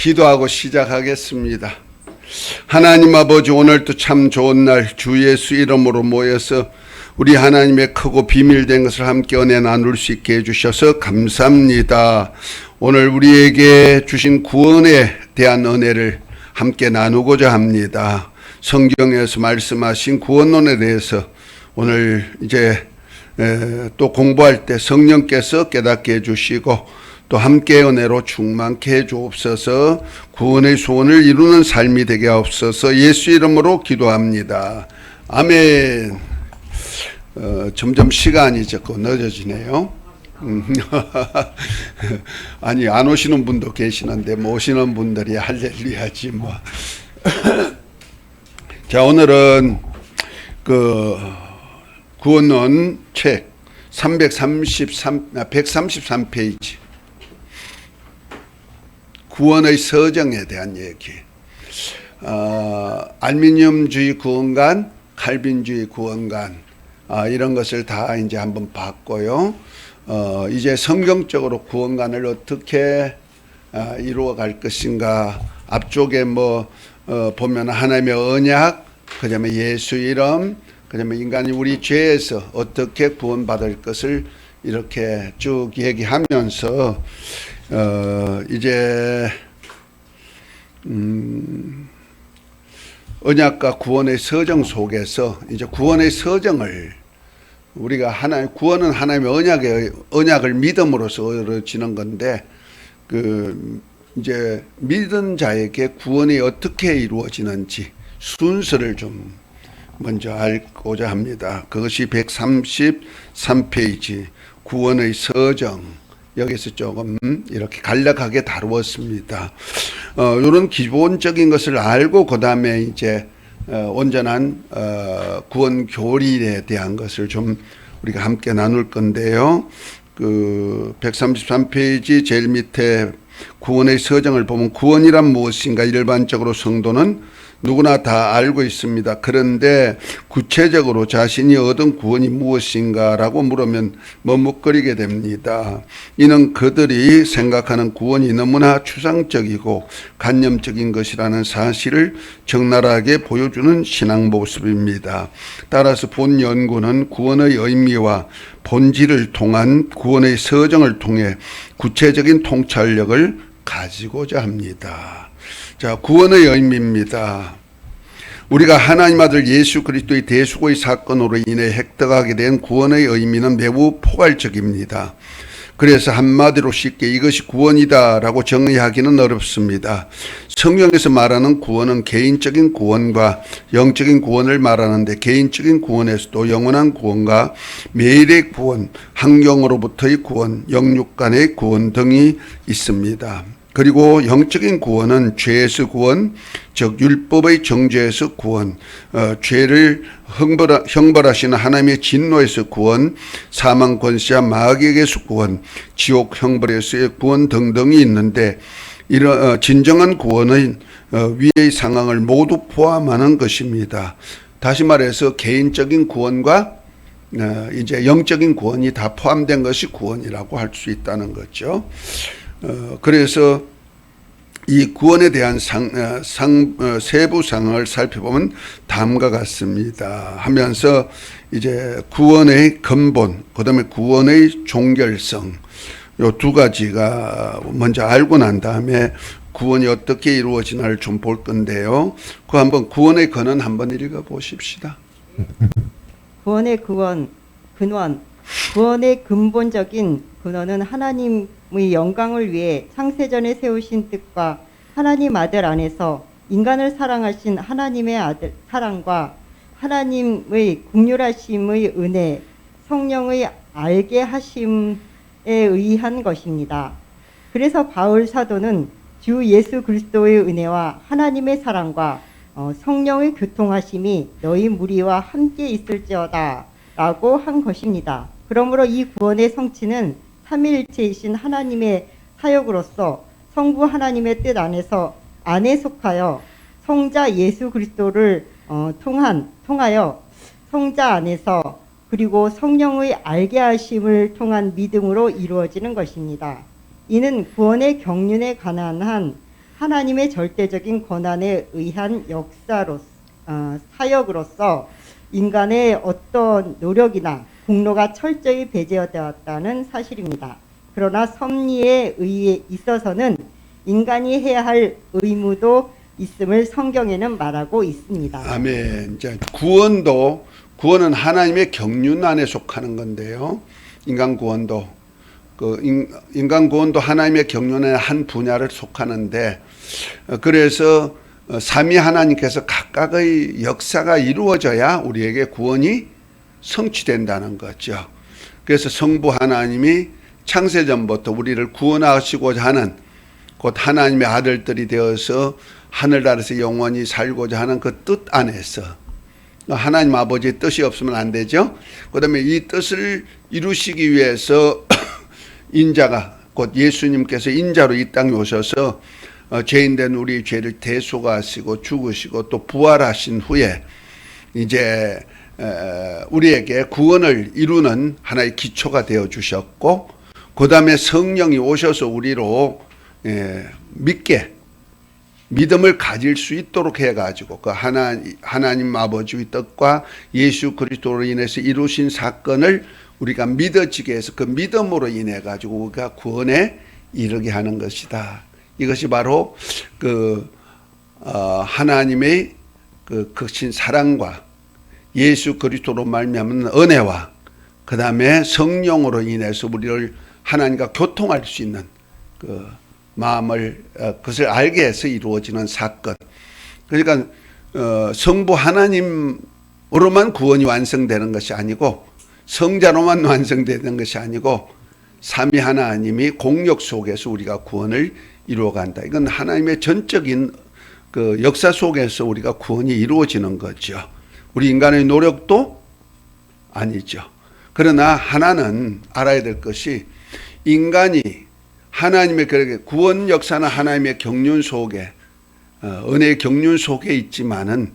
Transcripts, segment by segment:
기도하고 시작하겠습니다. 하나님 아버지, 오늘도 참 좋은 날 주 예수 이름으로 모여서 우리 하나님의 크고 비밀된 것을 함께 은혜 나눌 수 있게 해주셔서 감사합니다. 오늘 우리에게 주신 구원에 대한 은혜를 함께 나누고자 합니다. 성경에서 말씀하신 구원론에 대해서 오늘 이제 또 공부할 때 성령께서 깨닫게 해주시고 또 함께 은혜로 충만케 해주옵소서. 구원의 소원을 이루는 삶이 되게 하옵소서. 예수 이름으로 기도합니다. 아멘. 점점 시간이 자꾸 늦어지네요. 아니, 안 오시는 분도 계시는데 뭐 오시는 분들이 할렐루야지 뭐. 자, 오늘은 그 구원론 책 133페이지 구원의 서정에 대한 얘기. 알미늄주의 구원관, 칼빈주의 구원관, 이런 것을 다 이제 한번 봤고요. 이제 성경적으로 구원관을 어떻게 이루어 갈 것인가. 앞쪽에 보면 하나님의 언약, 그 다음에 예수 이름, 그 다음에 인간이 우리 죄에서 어떻게 구원받을 것을 이렇게 쭉 얘기하면서 이제 언약과 구원의 서정 속에서 이제 구원의 서정을 우리가 구원은 하나님의 언약을 믿음으로써 이루어지는 건데 이제 믿은 자에게 구원이 어떻게 이루어지는지 순서를 좀 먼저 알고자 합니다. 그것이 133페이지 구원의 서정. 여기서 조금 이렇게 간략하게 다루었습니다. 이런 기본적인 것을 알고 그 다음에 이제 온전한 구원 교리에 대한 것을 좀 우리가 함께 나눌 건데요. 그 133페이지 제일 밑에 구원의 서정을 보면 구원이란 무엇인가 일반적으로 성도는 누구나 다 알고 있습니다. 그런데 구체적으로 자신이 얻은 구원이 무엇인가라고 물으면 머뭇거리게 됩니다. 이는 그들이 생각하는 구원이 너무나 추상적이고 관념적인 것이라는 사실을 적나라하게 보여주는 신앙 모습입니다. 따라서 본 연구는 구원의 의미와 본질을 통한 구원의 서정을 통해 구체적인 통찰력을 가지고자 합니다. 자, 구원의 의미입니다. 우리가 하나님 아들 예수 그리스도의 대수고의 사건으로 인해 획득하게 된 구원의 의미는 매우 포괄적입니다. 그래서 한마디로 쉽게 이것이 구원이다라고 정의하기는 어렵습니다. 성경에서 말하는 구원은 개인적인 구원과 영적인 구원을 말하는데 개인적인 구원에서도 영원한 구원과 매일의 구원, 환경으로부터의 구원, 영육 간의 구원 등이 있습니다. 그리고 영적인 구원은 죄에서 구원, 즉 율법의 정죄에서 구원, 죄를 형벌하시는 하나님의 진노에서 구원, 사망 권세와 마귀에게서 구원, 지옥 형벌에서의 구원 등등이 있는데 이런 진정한 구원은 위의 상황을 모두 포함하는 것입니다. 다시 말해서 개인적인 구원과 이제 영적인 구원이 다 포함된 것이 구원이라고 할 수 있다는 거죠. 그래서 이 구원에 대한 세부 상황을 살펴보면 다음과 같습니다. 하면서 이제 구원의 근본, 그 다음에 구원의 종결성, 요 두 가지가 먼저 알고 난 다음에 구원이 어떻게 이루어지나를 좀 볼 건데요. 그 한번 구원의 근원 한번 읽어 보십시다. 구원의 근원, 구원의 근본적인 근원은 하나님의 영광을 위해 창세전에 세우신 뜻과 하나님 아들 안에서 인간을 사랑하신 하나님의 아들 사랑과 하나님의 긍휼하심의 은혜, 성령의 알게 하심에 의한 것입니다. 그래서 바울 사도는 주 예수 그리스도의 은혜와 하나님의 사랑과 성령의 교통하심이 너희 무리와 함께 있을지어다 라고 한 것입니다. 그러므로 이 구원의 성취는 삼위일체이신 하나님의 사역으로서 성부 하나님의 뜻 안에 속하여 성자 예수 그리스도를 통하여 성자 안에서 그리고 성령의 알게 하심을 통한 믿음으로 이루어지는 것입니다. 이는 구원의 경륜에 관한 한 하나님의 절대적인 권한에 의한 사역으로서 인간의 어떤 노력이나 공로가 철저히 배제되었다는 사실입니다. 그러나 섭리에 있어서는 인간이 해야 할 의무도 있음을 성경에는 말하고 있습니다. 아멘. 이제 구원은 하나님의 경륜 안에 속하는 건데요. 인간 구원도 하나님의 경륜의 한 분야를 속하는데, 그래서 삼위 하나님께서 각각의 역사가 이루어져야 우리에게 구원이 성취된다는 거죠. 그래서 성부 하나님이 창세전부터 우리를 구원하시고자 하는, 곧 하나님의 아들들이 되어서 하늘 아래서 영원히 살고자 하는 그 뜻 안에서, 하나님 아버지의 뜻이 없으면 안 되죠. 그 다음에 이 뜻을 이루시기 위해서 인자가, 곧 예수님께서 인자로 이 땅에 오셔서 죄인된 우리 죄를 대속하시고 죽으시고 또 부활하신 후에 이제 우리에게 구원을 이루는 하나의 기초가 되어 주셨고, 그 다음에 성령이 오셔서 우리로 믿음을 가질 수 있도록 해가지고 그 하나님 아버지의 뜻과 예수 그리스도로 인해서 이루신 사건을 우리가 믿어지게 해서 그 믿음으로 인해 가지고 우리가 구원에 이르게 하는 것이다. 이것이 바로 하나님의 그 크신 사랑과 예수 그리스도로 말미암은 은혜와 그 다음에 성령으로 인해서 우리를 하나님과 교통할 수 있는 그 마음을 그것을 알게 해서 이루어지는 사건. 그러니까 성부 하나님으로만 구원이 완성되는 것이 아니고, 성자로만 완성되는 것이 아니고, 삼위 하나님이 공력 속에서 우리가 구원을 이루어간다. 이건 하나님의 전적인 그 역사 속에서 우리가 구원이 이루어지는 거죠. 우리 인간의 노력도 아니죠. 그러나 하나는 알아야 될 것이, 인간이 하나님의 그렇게 구원 역사는 하나님의 경륜 속에, 은혜의 경륜 속에 있지만은,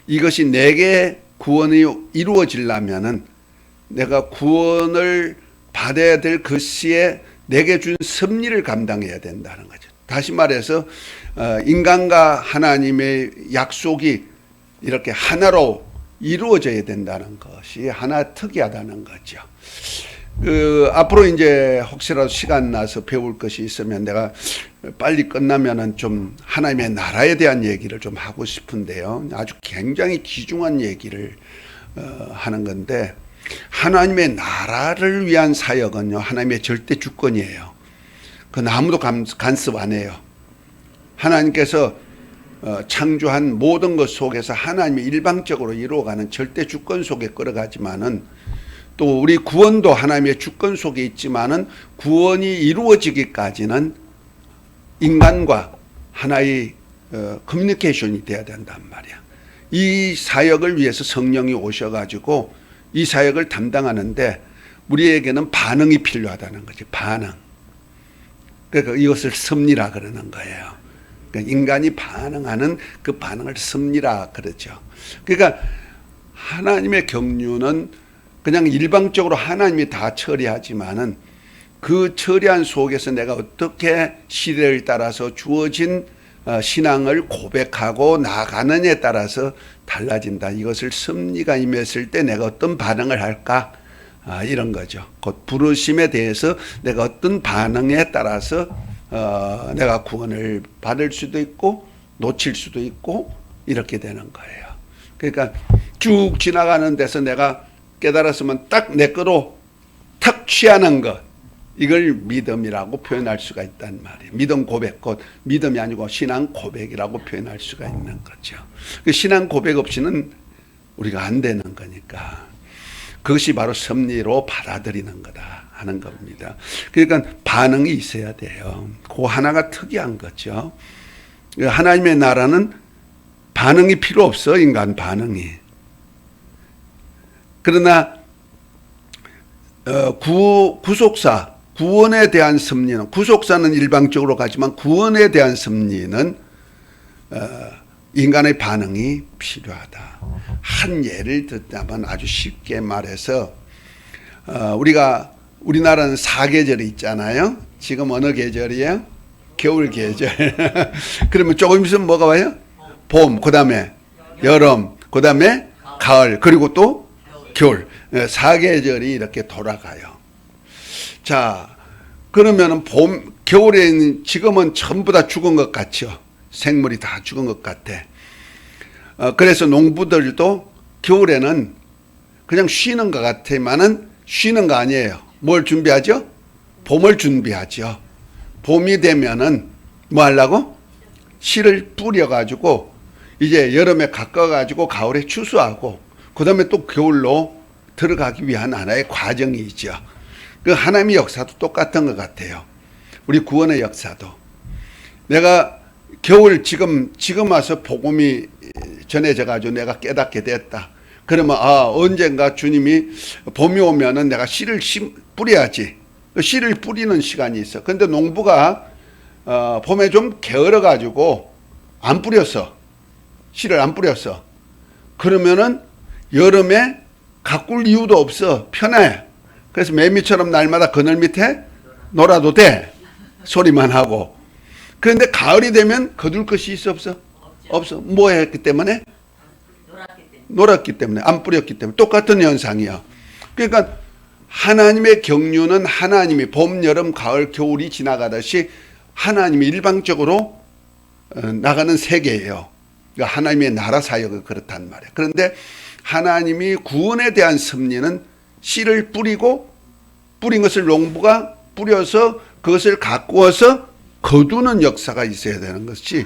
이것이 내게 구원이 이루어지려면은 내가 구원을 받아야 될 그 시에 내게 준 섭리를 감당해야 된다는 거죠. 다시 말해서 인간과 하나님의 약속이 이렇게 하나로 이루어져야 된다는 것이 하나 특이하다는 거죠. 앞으로 이제 혹시라도 시간 나서 배울 것이 있으면 내가 빨리 끝나면은 좀 하나님의 나라에 대한 얘기를 좀 하고 싶은데요. 아주 굉장히 귀중한 얘기를 하는 건데, 하나님의 나라를 위한 사역은요, 하나님의 절대 주권이에요. 그건 아무도 간섭 안 해요. 하나님께서 창조한 모든 것 속에서 하나님이 일방적으로 이루어가는 절대 주권 속에 끌어가지만은, 또 우리 구원도 하나님의 주권 속에 있지만은 구원이 이루어지기까지는 인간과 하나의 커뮤니케이션이 돼야 된단 말이야. 이 사역을 위해서 성령이 오셔가지고 이 사역을 담당하는데 우리에게는 반응이 필요하다는 거지. 반응. 그러니까 이것을 섭리라 그러는 거예요. 그러니까 인간이 반응하는 그 반응을 섭리라 그러죠. 그러니까 하나님의 경륜은 그냥 일방적으로 하나님이 다 처리하지만은 그 처리한 속에서 내가 어떻게 시대를 따라서 주어진 신앙을 고백하고 나아가느냐에 따라서 달라진다. 이것을 섭리가 임했을 때 내가 어떤 반응을 할까? 이런 거죠. 곧 부르심에 대해서 내가 어떤 반응에 따라서 내가 구원을 받을 수도 있고 놓칠 수도 있고 이렇게 되는 거예요. 그러니까 쭉 지나가는 데서 내가 깨달았으면 딱 내 거로 탁 취하는 것, 이걸 믿음이라고 표현할 수가 있단 말이에요. 믿음 고백, 곧 믿음이 아니고 신앙 고백이라고 표현할 수가 있는 거죠. 그 신앙 고백 없이는 우리가 안 되는 거니까 그것이 바로 섭리로 받아들이는 거다 하는 겁니다. 그러니까 반응이 있어야 돼요. 그 하나가 특이한 거죠. 하나님의 나라는 반응이 필요 없어, 인간 반응이. 그러나 구속사, 구원에 대한 섭리는, 구속사는 일방적으로 가지만 구원에 대한 섭리는 인간의 반응이 필요하다. 한 예를 듣자면 아주 쉽게 말해서 우리나라는 사계절이 있잖아요. 지금 어느 계절이에요? 겨울 계절. 그러면 조금 있으면 뭐가 와요? 봄, 그 다음에 여름, 그 다음에 가을, 그리고 또 겨울. 사계절이 이렇게 돌아가요. 자, 그러면은 겨울에는 지금은 전부 다 죽은 것 같죠. 생물이 다 죽은 것 같아. 그래서 농부들도 겨울에는 그냥 쉬는 것 같지만은 쉬는 거 아니에요. 뭘 준비하죠? 봄을 준비하죠. 봄이 되면은 뭐 하려고? 씨를 뿌려가지고 이제 여름에 가까워가지고 가을에 추수하고 그 다음에 또 겨울로 들어가기 위한 하나의 과정이죠. 그 하나님의 역사도 똑같은 것 같아요. 우리 구원의 역사도. 내가 겨울 지금 와서 복음이 전해져가지고 내가 깨닫게 됐다. 그러면 언젠가 주님이 봄이 오면은 내가 씨를 뿌려야지. 씨를 뿌리는 시간이 있어. 근데 농부가 봄에 좀 게을러가지고 안 뿌렸어. 씨를 안 뿌렸어. 그러면은 여름에 가꿀 이유도 없어. 편해. 그래서 매미처럼 날마다 그늘 밑에 놀아도 돼. 소리만 하고. 그런데 가을이 되면 거둘 것이 있어 없어? 없어. 뭐 했기 때문에? 놀았기 때문에. 안 뿌렸기 때문에. 똑같은 현상이야. 그러니까 하나님의 경륜은 하나님이 봄, 여름, 가을, 겨울이 지나가듯이 하나님이 일방적으로 나가는 세계예요. 그러니까 하나님의 나라 사역은 그렇단 말이에요. 그런데 하나님이 구원에 대한 섭리는 씨를 뿌리고 뿌린 것을 농부가 뿌려서 그것을 가꾸어서 거두는 역사가 있어야 되는 것이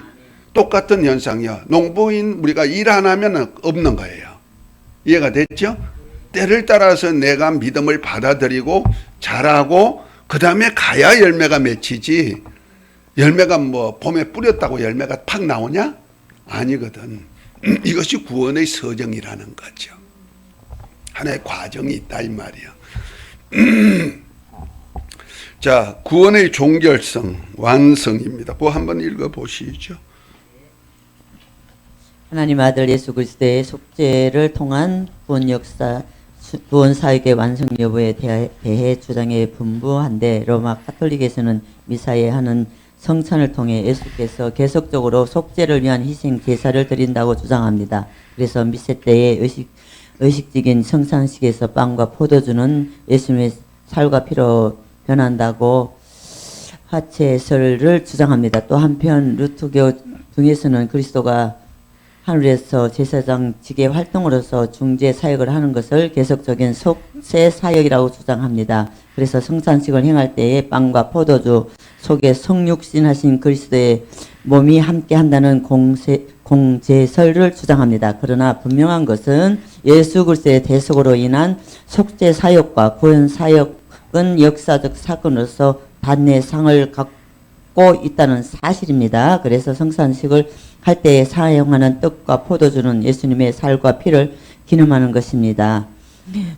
똑같은 현상이요. 농부인 우리가 일 안 하면 없는 거예요. 이해가 됐죠? 때를 따라서 내가 믿음을 받아들이고 잘하고 그 다음에 가야 열매가 맺히지. 열매가 뭐 봄에 뿌렸다고 열매가 팍 나오냐? 아니거든. 이것이 구원의 서정이라는 거죠. 하나의 과정이 있다 이 말이야. 자, 구원의 종결성, 완성입니다. 그거 한번 읽어보시죠. 하나님 아들 예수 그리스도의 속죄를 통한 구원 역사, 구원 사역의 완성 여부에 대해 주장에 분부한데 로마 카톨릭에서는 미사에 하는 성찬을 통해 예수께서 계속적으로 속죄를 위한 희생 제사를 드린다고 주장합니다. 그래서 미세 때의 의식적인 성찬식에서 빵과 포도주는 예수님의 살과 피로 변한다고 화채설을 주장합니다. 또 한편 루터교 등에서는 그리스도가 하늘에서 제사장 직의 활동으로서 중재 사역을 하는 것을 계속적인 속죄 사역이라고 주장합니다. 그래서 성찬식을 행할 때에 빵과 포도주 속에 성육신하신 그리스도의 몸이 함께 한다는 공제설을 주장합니다. 그러나 분명한 것은 예수 그리스도의 대속으로 인한 속죄 사역과 구원 사역은 역사적 사건으로서 단내상을 갖고 있다는 사실입니다. 그래서 성찬식을 할 때에 사용하는 떡과 포도주는 예수님의 살과 피를 기념하는 것입니다.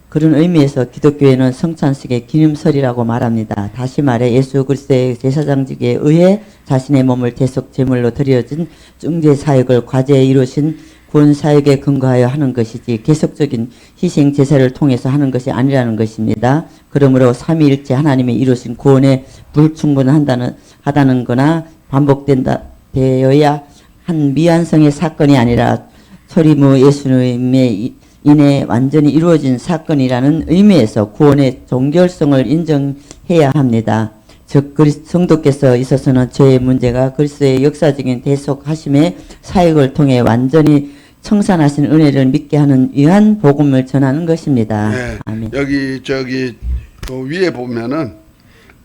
그런 의미에서 기독교에는 성찬식의 기념설이라고 말합니다. 다시 말해 예수 그리스도의 제사장직에 의해 자신의 몸을 대속 제물로 드려진 중재 사역을 과제에 이루신 구원 사역에 근거하여 하는 것이지 계속적인 희생 제사를 통해서 하는 것이 아니라는 것입니다. 그러므로 삼위일체 하나님이 이루신 구원에 불충분하다는 거나 반복되어야 한 미완성의 사건이 아니라 소리무 예수님의 인해 완전히 이루어진 사건이라는 의미에서 구원의 종결성을 인정해야 합니다. 즉 성도께서 있어서는 죄의 문제가 그리스도의 역사적인 대속하심의 사역을 통해 완전히 청산하신 은혜를 믿게 하는 위한 복음을 전하는 것입니다. 네, 아멘. 여기 위에 보면은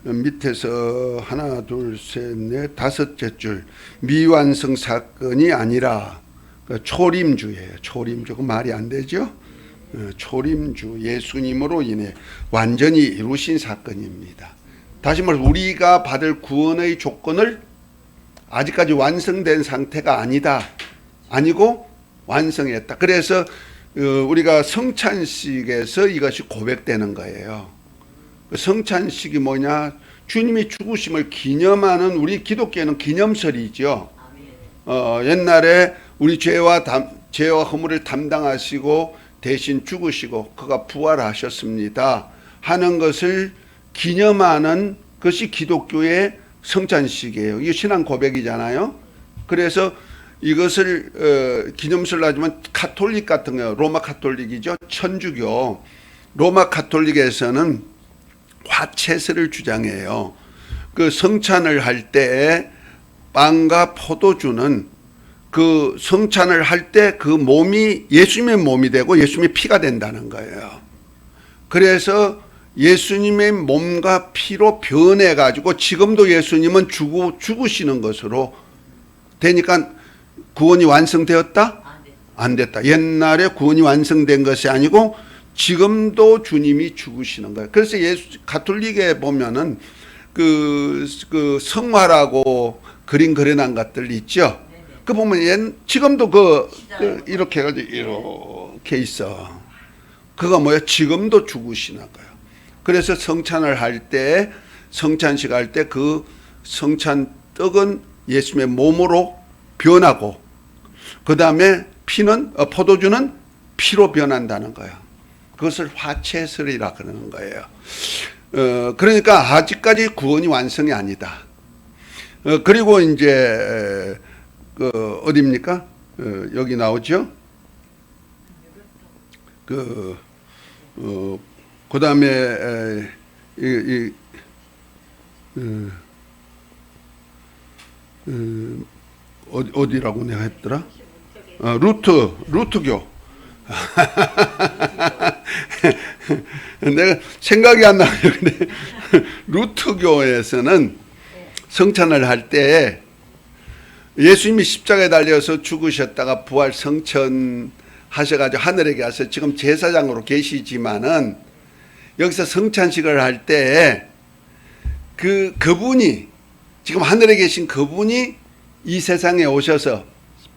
밑에서 하나 둘셋넷 다섯째 줄 미완성 사건이 아니라 초림주예요. 초림주. 그 말이 안 되죠? 초림주 예수님으로 인해 완전히 이루신 사건입니다. 다시 말해서 우리가 받을 구원의 조건을 아직까지 완성된 상태가 아니고 완성했다. 그래서 우리가 성찬식에서 이것이 고백되는 거예요. 성찬식이 뭐냐? 주님이 죽으심을 기념하는 우리 기독교는 기념설이죠. 옛날에 우리 죄와 허물을 담당하시고 대신 죽으시고 그가 부활하셨습니다 하는 것을 기념하는 것이 기독교의 성찬식이에요. 이게 신앙 고백이잖아요. 그래서 이것을 기념수를 하지만 카톨릭 같은 거, 로마 카톨릭이죠. 천주교, 로마 카톨릭에서는 화채설을 주장해요. 그 성찬을 할 때 빵과 포도주는 그 성찬을 할 때 그 몸이 예수님의 몸이 되고 예수님의 피가 된다는 거예요. 그래서 예수님의 몸과 피로 변해 가지고 지금도 예수님은 죽으시는 것으로 되니까 구원이 완성되었다? 안 됐다. 옛날에 구원이 완성된 것이 아니고 지금도 주님이 죽으시는 거예요. 그래서 가톨릭에 보면은 그 성화라고 그려놓은 것들 있죠. 그 보면 지금도 이렇게 해가지고 이렇게 있어. 그거 뭐야? 지금도 죽으시는 거예요. 그래서 성찬을 할 때, 성찬식 할 때 그 성찬 떡은 예수님의 몸으로 변하고, 그 다음에 포도주는 피로 변한다는 거예요. 그것을 화채설이라 그러는 거예요. 그러니까 아직까지 구원이 완성이 아니다. 그리고 이제 어디입니까? 여기 나오죠. 그 다음에 어디라고 내가 했더라? 루트교. 내가 생각이 안 나요. 근데 루트교에서는 성찬을 할 때 예수님이 십자가에 달려서 죽으셨다가 부활 성천 하셔가지고 하늘에 가서 지금 제사장으로 계시지만은 여기서 성찬식을 할 때 그분이 지금 하늘에 계신 그분이 이 세상에 오셔서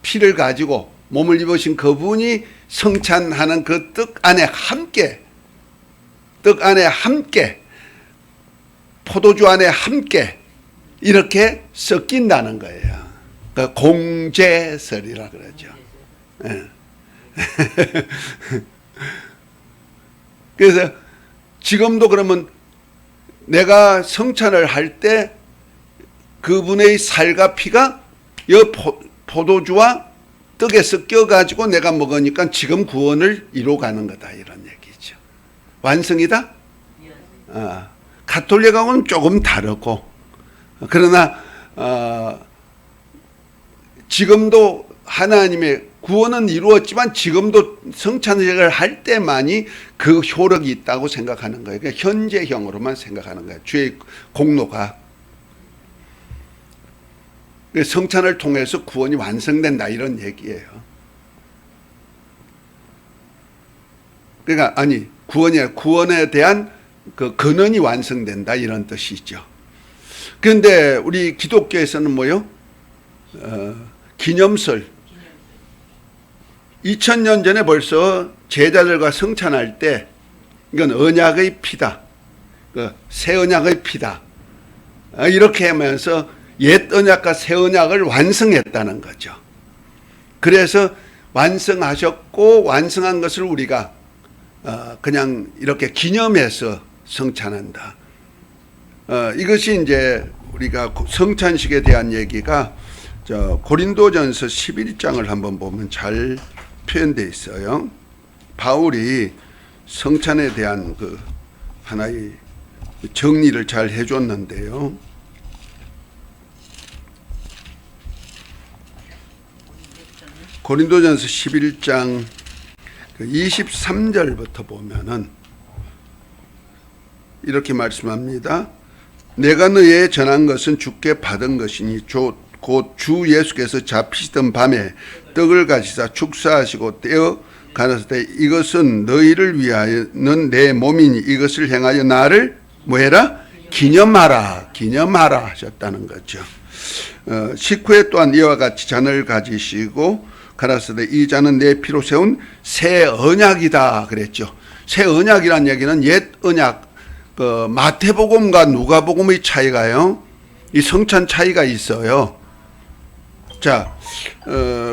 피를 가지고 몸을 입으신 그분이 성찬하는 그 떡 안에 함께 포도주 안에 함께 이렇게 섞인다는 거예요. 그러니까 공제설이라 그러죠. 예. 그래서 지금도 그러면 내가 성찬을 할 때 그분의 살과 피가 이 포도주와 떡에 섞여 가지고 내가 먹으니까 지금 구원을 이루어가는 거다, 이런 얘기죠. 완성이다? 가톨릭하고는 조금 다르고, 그러나 지금도 하나님의 구원은 이루었지만 지금도 성찬식을 할 때만이 그 효력이 있다고 생각하는 거예요. 그러니까 현재형으로만 생각하는 거예요. 주의 공로가. 성찬을 통해서 구원이 완성된다, 이런 얘기예요. 그러니까 구원에 대한 그 근원이 완성된다, 이런 뜻이죠. 그런데 우리 기독교에서는 뭐요? 기념설. 2000년 전에 벌써 제자들과 성찬할 때 이건 언약의 피다, 새 언약의 피다, 이렇게 하면서 옛 언약과 새 언약을 완성했다는 거죠. 그래서 완성하셨고 완성한 것을 우리가 그냥 이렇게 기념해서 성찬한다. 이것이 이제 우리가 성찬식에 대한 얘기가 고린도전서 11장을 한번 보면 잘 표현되어 있어요. 바울이 성찬에 대한 그 하나의 정리를 잘 해줬는데요. 고린도전서 11장 23절부터 보면은 이렇게 말씀합니다. 내가 너희에 전한 것은 주께 받은 것이니 곧 주 예수께서 잡히시던 밤에 떡을 가지사 축사하시고 떼어 가라사대 이것은 너희를 위하여는 내 몸이니 이것을 행하여 나를 뭐해라? 기념하라 하셨다는 거죠. 식후에 또한 이와 같이 잔을 가지시고 가라사대 이 잔은 내 피로 세운 새 언약이다 그랬죠. 새 언약이란 얘기는 옛 언약, 마태복음과 누가복음의 차이가요, 이 성찬 차이가 있어요. 자,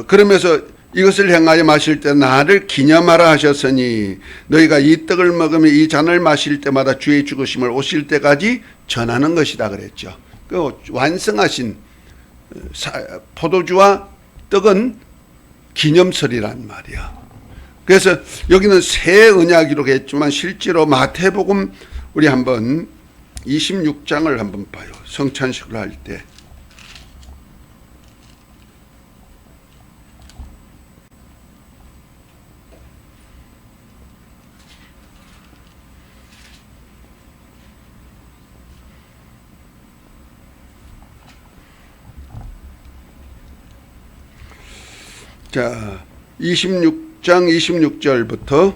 그러면서 이것을 행하여 마실 때 나를 기념하라 하셨으니 너희가 이 떡을 먹으며 이 잔을 마실 때마다 주의 죽으심을 오실 때까지 전하는 것이다 그랬죠. 그 완성하신 포도주와 떡은 기념설이란 말이야. 그래서 여기는 새 언약이라고 했지만 실제로 마태복음 우리 한번 26장을 한번 봐요. 성찬식을 할 때. 자, 26장 26절부터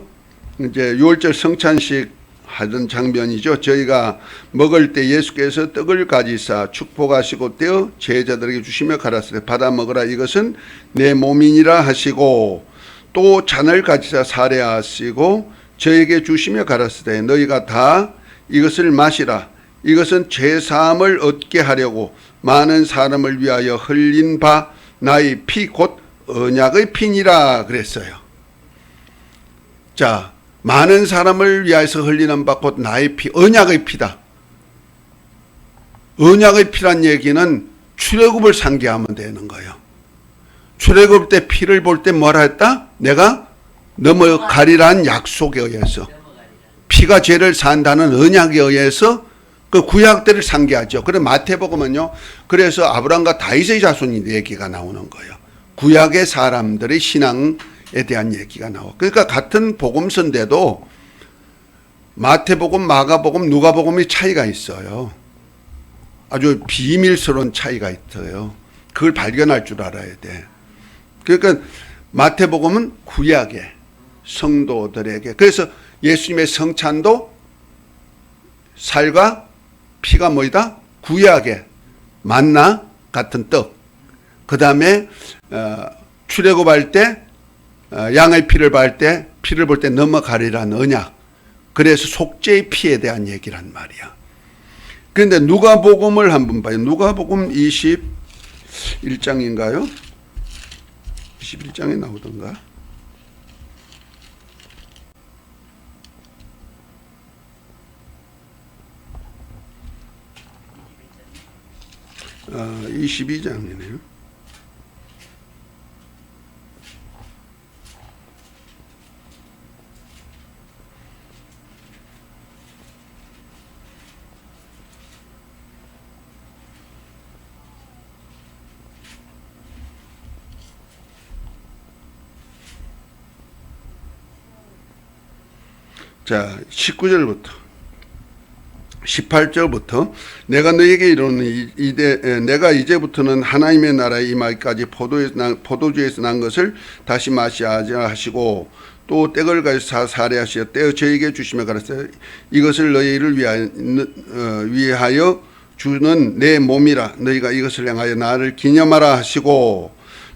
이제 6월절 성찬식 하던 장면이죠. 저희가 먹을 때 예수께서 떡을 가지사 축복하시고 떼어 제자들에게 주시며 가라사대 받아 먹으라 이것은 내 몸이니라 하시고 또 잔을 가지사 사례하시고 저에게 주시며 가라사대 너희가 다 이것을 마시라 이것은 죄 사함을 얻게 하려고 많은 사람을 위하여 흘린 바 나의 피 곧 언약의 피니라 그랬어요. 자, 많은 사람을 위하여서 흘리는 바 곧 나의 피, 언약의 피다. 언약의 피란 얘기는 출애굽을 상기하면 되는 거예요. 출애굽 때 피를 볼 때 뭐라 했다? 내가 넘어가리란 약속에 의해서 피가 죄를 산다는 언약에 의해서 그 구약 때를 상기하죠. 그래 마태복음은요. 그래서 아브라함과 다윗의 자손이 얘기가 나오는 거예요. 구약의 사람들의 신앙에 대한 얘기가 나와. 그러니까 같은 복음서인데도 마태복음, 마가복음, 누가복음의 차이가 있어요. 아주 비밀스러운 차이가 있어요. 그걸 발견할 줄 알아야 돼. 그러니까 마태복음은 구약의 성도들에게 그래서 예수님의 성찬도 살과 피가 뭐이다? 구약의 만나 같은 떡. 그 다음에 출애굽할 때 양의 피를 볼 때 넘어가리라는 언약. 그래서 속죄의 피에 대한 얘기란 말이야. 그런데 누가복음을 한번 봐요. 누가복음 21장인가요? 21장에 나오던가? 아, 22장이네요. 자, 19절부터 18절부터 내가 너에게 이르노니 내가 이제부터는 하나님의 나라에 임하기까지 포도주에서 난 것을 다시 마시자 하시고 또 떡을 가지사 사례하시어 떼어 저에게 주시며 가라사대 이것을 너희를 위하여 주는 내 몸이라 너희가 이것을 향하여 나를 기념하라 하시고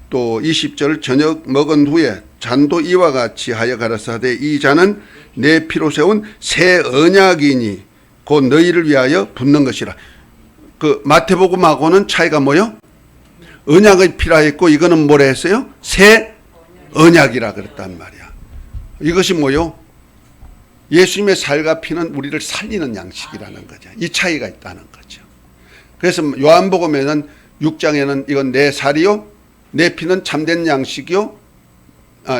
또 20절 저녁 먹은 후에 잔도 이와 같이 하여 가라사대 이 잔은 내 피로 세운 새 언약이니 곧 너희를 위하여 붓는 것이라. 그 마태복음하고는 차이가 뭐요? 언약의 피라 했고 이거는 뭐라 했어요? 새 언약이라 그랬단 말이야. 이것이 뭐요? 예수님의 살과 피는 우리를 살리는 양식이라는 거죠. 이 차이가 있다는 거죠. 그래서 요한복음에는 6장에는 이건 내 살이요 내 피는 참된 양식이요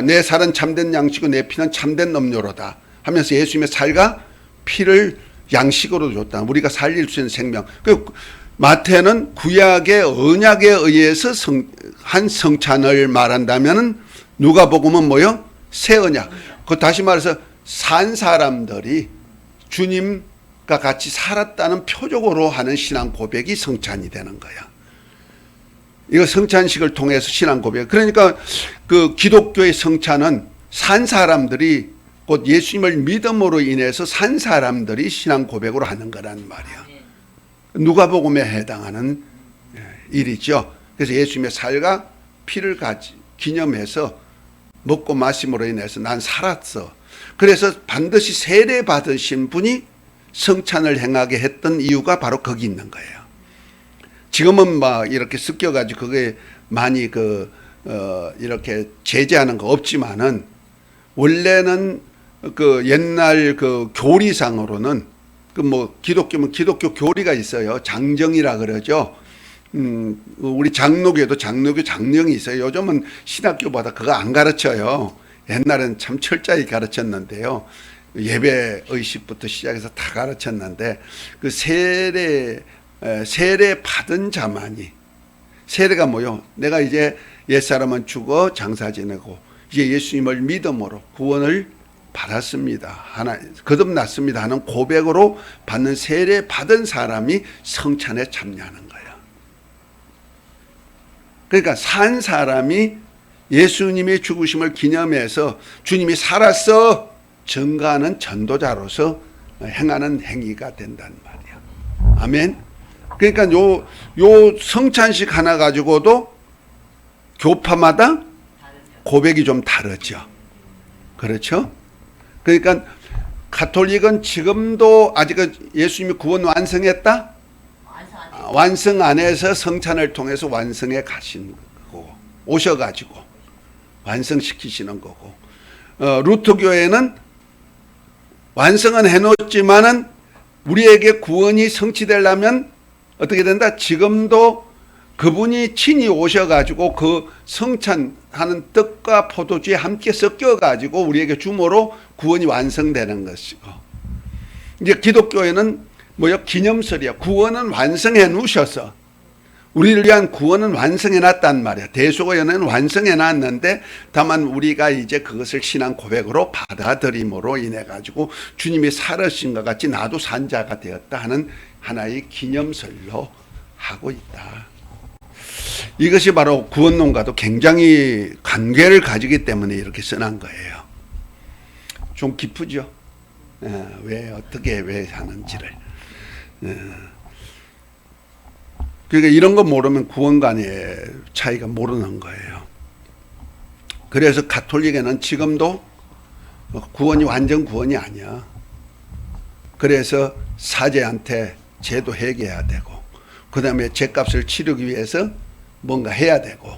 내 살은 참된 양식이고 내 피는 참된 음료로다 하면서 예수님의 살과 피를 양식으로 줬다. 우리가 살릴 수 있는 생명. 그 마태는 구약의 언약에 의해서 한 성찬을 말한다면은 누가복음은 뭐요? 새 언약. 그 다시 말해서 산 사람들이 주님과 같이 살았다는 표적으로 하는 신앙 고백이 성찬이 되는 거야. 이거 성찬식을 통해서 신앙 고백. 그러니까 그 기독교의 성찬은 산 사람들이 곧 예수님을 믿음으로 인해서 산 사람들이 신앙 고백으로 하는 거란 말이야. 누가복음에 해당하는 일이죠. 그래서 예수님의 살과 피를 기념해서 먹고 마심으로 인해서 난 살았어. 그래서 반드시 세례 받으신 분이 성찬을 행하게 했던 이유가 바로 거기 있는 거예요. 지금은 막 이렇게 섞여가지고 그게 많이 이렇게 제재하는 거 없지만은 원래는 그 옛날 그 교리상으로는 그 뭐 기독교면 기독교 교리가 있어요. 장정이라 그러죠. 우리 장로교에도 장로교 장령이 있어요. 요즘은 신학교보다 그거 안 가르쳐요. 옛날에는 참 철저히 가르쳤는데요. 예배 의식부터 시작해서 다 가르쳤는데 그 세례 받은 자만이, 세례가 뭐요? 내가 이제 옛사람은 죽어 장사 지내고 이제 예수님을 믿음으로 구원을 받았습니다. 하나 거듭났습니다 하는 고백으로 받는 세례 받은 사람이 성찬에 참여하는 거예요. 그러니까 산 사람이 예수님의 죽으심을 기념해서 주님이 살았어 증거하는 전도자로서 행하는 행위가 된단 말이야. 아멘. 그러니까 요 성찬식 하나 가지고도 교파마다 고백이 좀 다르죠. 그렇죠? 그러니까 가톨릭은 지금도 아직 예수님이 구원 완성했다? 완성 안 해서 성찬을 통해서 완성해 가신 거고, 오셔가지고 완성시키시는 거고, 루터교회는 완성은 해놓지만은 우리에게 구원이 성취되려면 어떻게 된다? 지금도 그분이 친히 오셔가지고 그 성찬하는 떡과 포도주에 함께 섞여가지고 우리에게 주므로 구원이 완성되는 것이고, 이제 기독교회는 뭐요? 기념설이야. 구원은 완성해 놓으셔서 우리를 위한 구원은 완성해 놨단 말이야. 대속의 연회는 완성해 놨는데 다만 우리가 이제 그것을 신앙 고백으로 받아들임으로 인해 가지고 주님이 살으신 것 같이 나도 산 자가 되었다 하는 하나의 기념설로 하고 있다. 이것이 바로 구원론과도 굉장히 관계를 가지기 때문에 이렇게 써난 거예요. 좀 깊으죠? 왜 어떻게 왜 하는지를. 그러니까 이런 거 모르면 구원 간의 차이가 모르는 거예요. 그래서 가톨릭에는 지금도 구원이 완전 구원이 아니야. 그래서 사제한테 죄도 회개해야 되고, 그 다음에 죄값을 치르기 위해서 뭔가 해야 되고,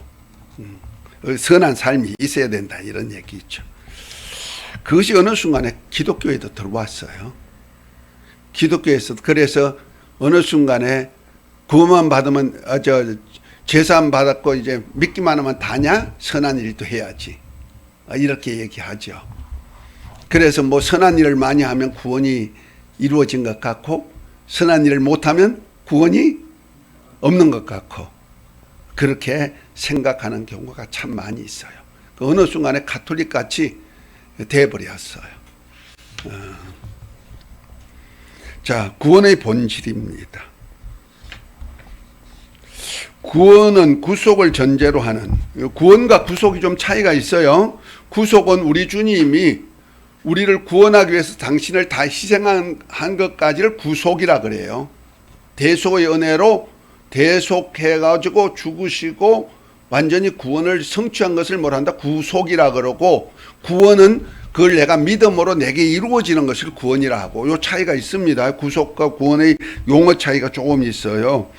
선한 삶이 있어야 된다, 이런 얘기죠. 그것이 어느 순간에 기독교에도 들어왔어요. 기독교에서. 그래서 어느 순간에 구원만 받으면 제사만 받았고 이제 믿기만 하면 다냐? 선한 일도 해야지, 이렇게 얘기하죠. 그래서 뭐 선한 일을 많이 하면 구원이 이루어진 것 같고, 선한 일을 못하면 구원이 없는 것 같고, 그렇게 생각하는 경우가 참 많이 있어요. 어느 순간에 가톨릭 같이 돼버렸어요. 자, 구원의 본질입니다. 구원은 구속을 전제로 하는, 구원과 구속이 좀 차이가 있어요. 구속은 우리 주님이 우리를 구원하기 위해서 당신을 다 희생한 것까지를 구속이라 그래요. 대속의 은혜로 대속해가지고 죽으시고 완전히 구원을 성취한 것을 뭐라 한다? 구속이라 그러고, 구원은 그걸 내가 믿음으로 내게 이루어지는 것을 구원이라 하고, 요 차이가 있습니다. 구속과 구원의 용어 차이가 조금 있어요.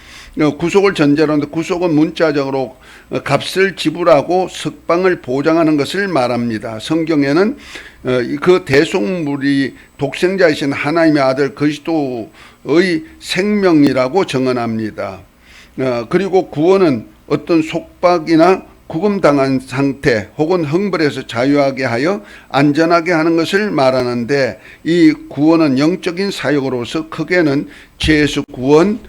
구속을 전제로 하는데, 구속은 문자적으로 값을 지불하고 석방을 보장하는 것을 말합니다. 성경에는 그 대속물이 독생자이신 하나님의 아들 그리스도의 생명이라고 정언합니다. 그리고 구원은 어떤 속박이나 구금당한 상태 혹은 형벌에서 자유하게 하여 안전하게 하는 것을 말하는데, 이 구원은 영적인 사역으로서 크게는 죄에서 구원,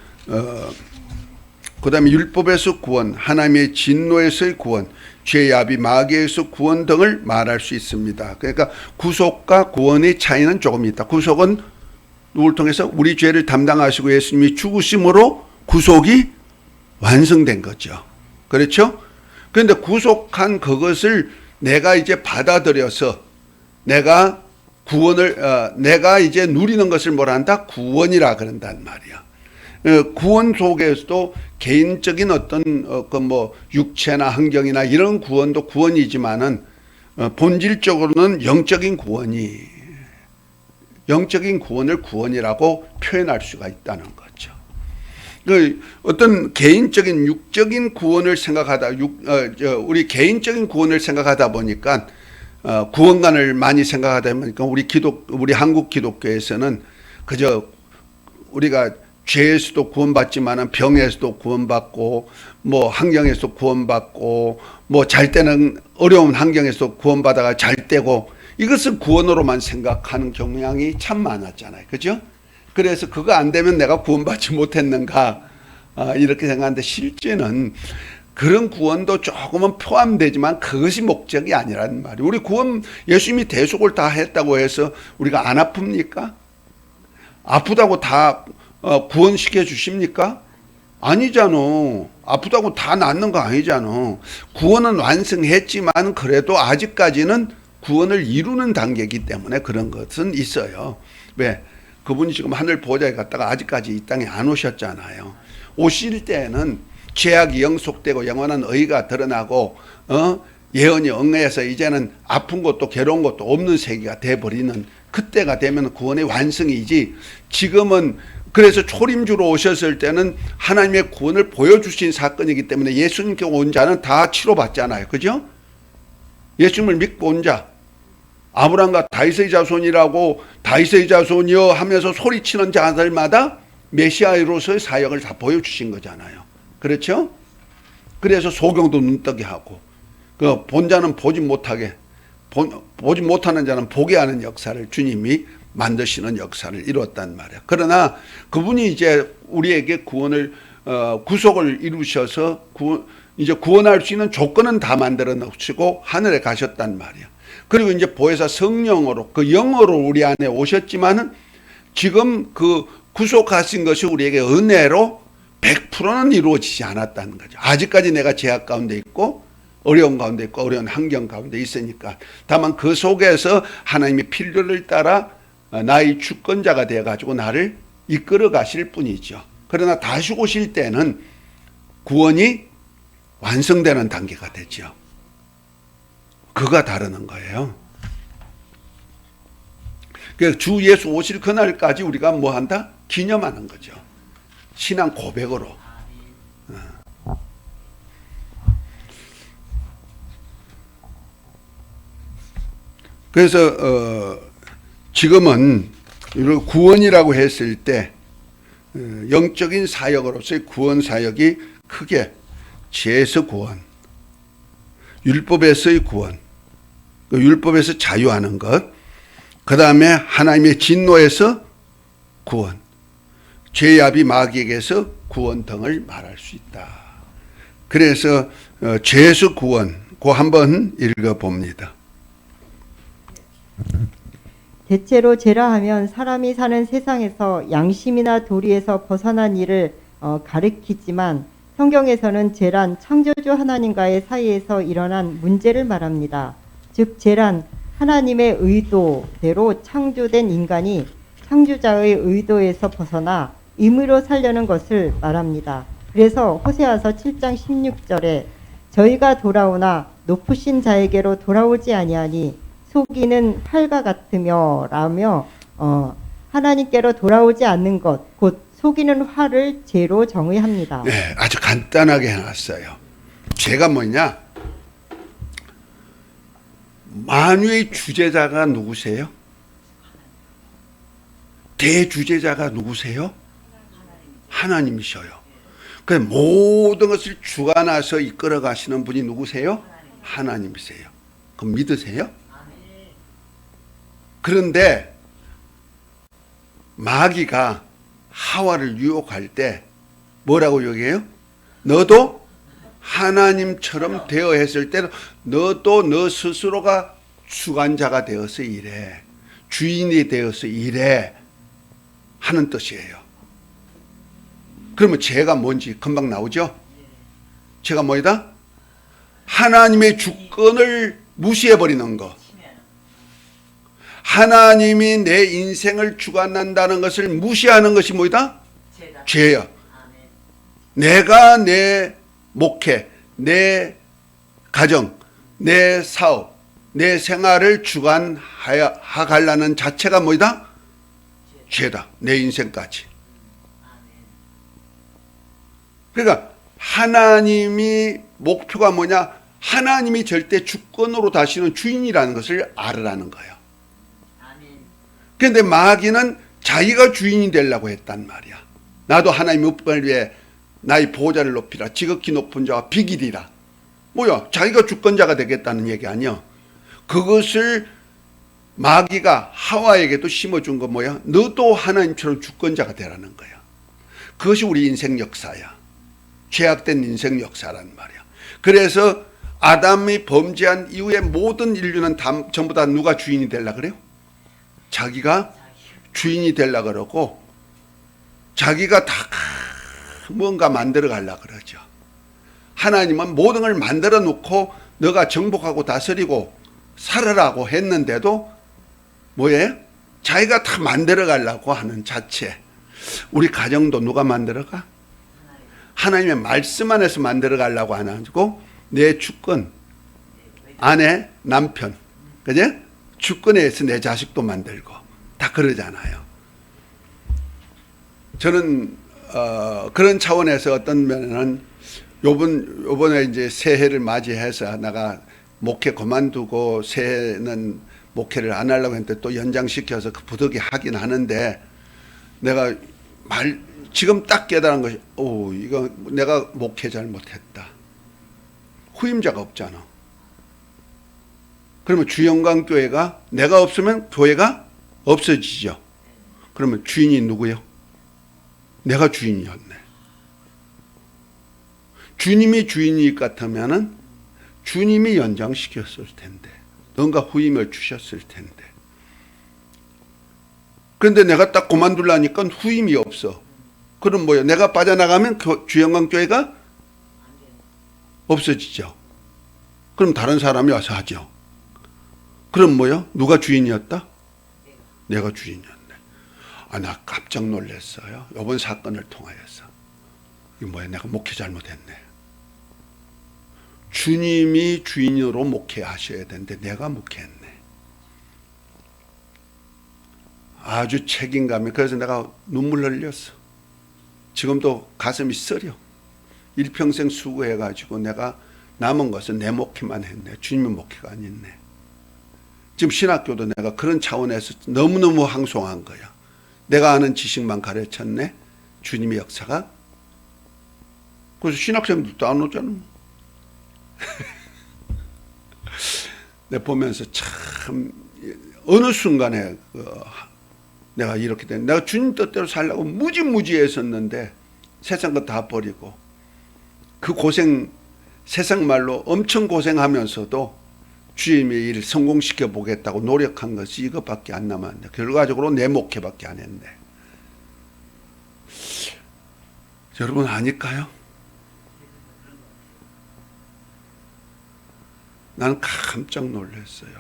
그 다음에 율법에서 구원, 하나님의 진노에서의 구원, 죄야비 마귀에서 구원 등을 말할 수 있습니다. 그러니까 구속과 구원의 차이는 조금 있다. 구속은 누굴 통해서? 우리 죄를 담당하시고 예수님이 죽으심으로 구속이 완성된 거죠. 그렇죠? 그런데 구속한 그것을 내가 이제 받아들여서 내가 구원을 내가 이제 누리는 것을 뭐라 한다? 구원이라 그런단 말이야. 구원 속에서도 개인적인 어떤 그 뭐 육체나 환경이나 이런 구원도 구원이지만은 본질적으로는 영적인 구원을 구원이라고 표현할 수가 있다는 거죠. 그 어떤 개인적인 육적인 구원을 생각하다, 우리 개인적인 구원을 생각하다 보니까 구원관을 많이 생각하다 보니까 우리 한국 기독교에서는 그저 우리가 죄에서도 구원받지만은 병에서도 구원받고 뭐 환경에서 구원받고 뭐 잘 때는 어려운 환경에서 구원받아가 잘 때고 이것을 구원으로만 생각하는 경향이 참 많았잖아요. 그죠? 그래서 그거 안 되면 내가 구원받지 못했는가 이렇게 생각하는데 실제는 그런 구원도 조금은 포함되지만 그것이 목적이 아니라는 말이에요. 우리 구원 예수님이 대속을 다 했다고 해서 우리가 안 아픕니까? 아프다고 다 구원시켜 주십니까? 아니잖아. 아프다고 다 낫는 거 아니잖아. 구원은 완성했지만 그래도 아직까지는 구원을 이루는 단계이기 때문에 그런 것은 있어요. 왜? 그분이 지금 하늘 보좌에 갔다가 아직까지 이 땅에 안 오셨잖아요. 오실 때는 죄악이 영속되고 영원한 의가 드러나고 예언이 응해서 이제는 아픈 것도 괴로운 것도 없는 세계가 돼버리는 그때가 되면 구원의 완성이지. 지금은 그래서 초림주로 오셨을 때는 하나님의 구원을 보여주신 사건이기 때문에 예수님께 온 자는 다 치료받잖아요. 그죠? 예수님을 믿고 온 자, 아브라함과 다윗의 자손이라고 다윗의 자손이여 하면서 소리치는 자들마다 메시아로서의 사역을 다 보여주신 거잖아요. 그렇죠? 그래서 소경도 눈뜨게 하고 그 본자는 보지 못하게 보지 못하는 자는 보게 하는 역사를 주님이 만드시는 역사를 이루었단 말이에요. 그러나 그분이 이제 우리에게 구원을 구속을 이루셔서 이제 구원할 수 있는 조건은 다 만들어 놓으시고 하늘에 가셨단 말이에요. 그리고 이제 보혜사 성령으로 그 영으로 우리 안에 오셨지만은 지금 그 구속하신 것이 우리에게 은혜로 100%는 이루어지지 않았다는 거죠. 아직까지 내가 죄악 가운데 있고 어려운 가운데 있고 어려운 환경 가운데 있으니까. 다만 그 속에서 하나님의 필요를 따라 나의 주권자가 되어가지고 나를 이끌어 가실 뿐이죠. 그러나 다시 오실 때는 구원이 완성되는 단계가 되죠. 그가 다르는 거예요. 주 예수 오실 그날까지 우리가 뭐 한다? 기념하는 거죠. 신앙 고백으로. 그래서 지금은 구원이라고 했을 때 영적인 사역으로서의 구원 사역이 크게 죄에서 구원, 율법에서의 구원, 율법에서 자유하는 것, 그 다음에 하나님의 진노에서 구원, 죄압이 마귀에게서 구원 등을 말할 수 있다. 그래서 죄에서 구원, 그 한번 읽어봅니다. 대체로 죄라 하면 사람이 사는 세상에서 양심이나 도리에서 벗어난 일을 가리키지만 성경에서는 죄란 창조주 하나님과의 사이에서 일어난 문제를 말합니다. 즉 죄란 하나님의 의도대로 창조된 인간이 창조자의 의도에서 벗어나 임의로 살려는 것을 말합니다. 그래서 호세아서 7장 16절에 저희가 돌아오나 높으신 자에게로 돌아오지 아니하니 속이는 활과 같으며 라며 하나님께로 돌아오지 않는 것 곧 속이는 활을 죄로 정의합니다. 네, 아주 간단하게 해놨어요. 죄가 뭐냐? 만유의 주제자가 누구세요? 대주제자가 누구세요? 하나님이셔요. 그 모든 것을 주관하셔 이끌어 가시는 분이 누구세요? 하나님이세요. 그럼 믿으세요? 그런데 마귀가 하와를 유혹할 때 뭐라고 얘기해요? 너도 하나님처럼 되어 했을 때 너도 너 스스로가 주관자가 되어서 이래, 주인이 되어서 이래 하는 뜻이에요. 그러면 죄가 뭔지 금방 나오죠? 죄가 뭐이다? 하나님의 주권을 무시해버리는 것. 하나님이 내 인생을 주관한다는 것을 무시하는 것이 뭐이다? 죄야. 내가 내 목회, 내 가정, 내 사업, 내 생활을 주관하가려는 자체가 뭐이다? 죄다. 내 인생까지. 그러니까 하나님이 목표가 뭐냐? 하나님이 절대 주권으로 다시는 주인이라는 것을 알으라는 거예요. 그런데 마귀는 자기가 주인이 되려고 했단 말이야. 나도 하나님 up을 위해 나의 보호자를 높이라. 지극히 높은 자와 비기리라. 뭐야? 자기가 주권자가 되겠다는 얘기 아니야. 그것을 마귀가 하와에게도 심어준 거 뭐야? 너도 하나님처럼 주권자가 되라는 거야. 그것이 우리 인생 역사야. 죄악된 인생 역사란 말이야. 그래서 아담이 범죄한 이후에 모든 인류는 전부 다 누가 주인이 되려고 그래요? 자기가 주인이 되려고 그러고 자기가 다 뭔가 만들어 가려고 그러죠. 하나님은 모든 걸 만들어 놓고 너가 정복하고 다스리고 살으라고 했는데도 뭐예요? 자기가 다 만들어 가려고 하는 자체. 우리 가정도 누가 만들어 가? 하나님의 말씀 안에서 만들어 가려고 안 하고 내 주권, 아내, 남편, 그죠? 주권에 의해서 내 자식도 만들고 다 그러잖아요. 저는 그런 차원에서 어떤 면에는 요번에 이제 새해를 맞이해서 내가 목회 그만두고 새해는 목회를 안 하려고 했는데 또 연장시켜서 그 부득이 하긴 하는데 내가 지금 딱 깨달은 것이 이거 내가 목회 잘못했다. 후임자가 없잖아. 그러면 주영광교회가 내가 없으면 교회가 없어지죠. 그러면 주인이 누구요? 내가 주인이었네. 주님이 주인일 것 같으면은 주님이 연장시켰을 텐데 뭔가 후임을 주셨을 텐데 그런데 내가 딱 그만두려니까 후임이 없어. 그럼 뭐야? 내가 빠져나가면 주영광교회가 없어지죠. 그럼 다른 사람이 와서 하죠. 그럼 뭐야? 누가 주인이었다? 내가 주인이었네. 나 깜짝 놀랐어요. 이번 사건을 통하여서. 이게 뭐야? 내가 목회 잘못했네. 주님이 주인으로 목회하셔야 되는데 내가 목회했네. 아주 책임감이. 그래서 내가 눈물 흘렸어. 지금도 가슴이 쓰려. 일평생 수고해가지고 내가 남은 것은 내 목회만 했네. 주님의 목회가 아니네. 지금 신학교도 내가 그런 차원에서 너무너무 황송한 거야. 내가 아는 지식만 가르쳤네. 주님의 역사가. 그래서 신학생들도 안 오잖아. 내가 보면서 참 어느 순간에 내가 이렇게 된, 내가 주님 뜻대로 살려고 무지무지 했었는데 세상 거 다 버리고 그 고생, 세상 말로 엄청 고생하면서도 주님의 일을 성공시켜 보겠다고 노력한 것이 이것밖에 안 남았네. 결과적으로 내 목회밖에 안 했네. 여러분 아닐까요? 나는 깜짝 놀랐어요.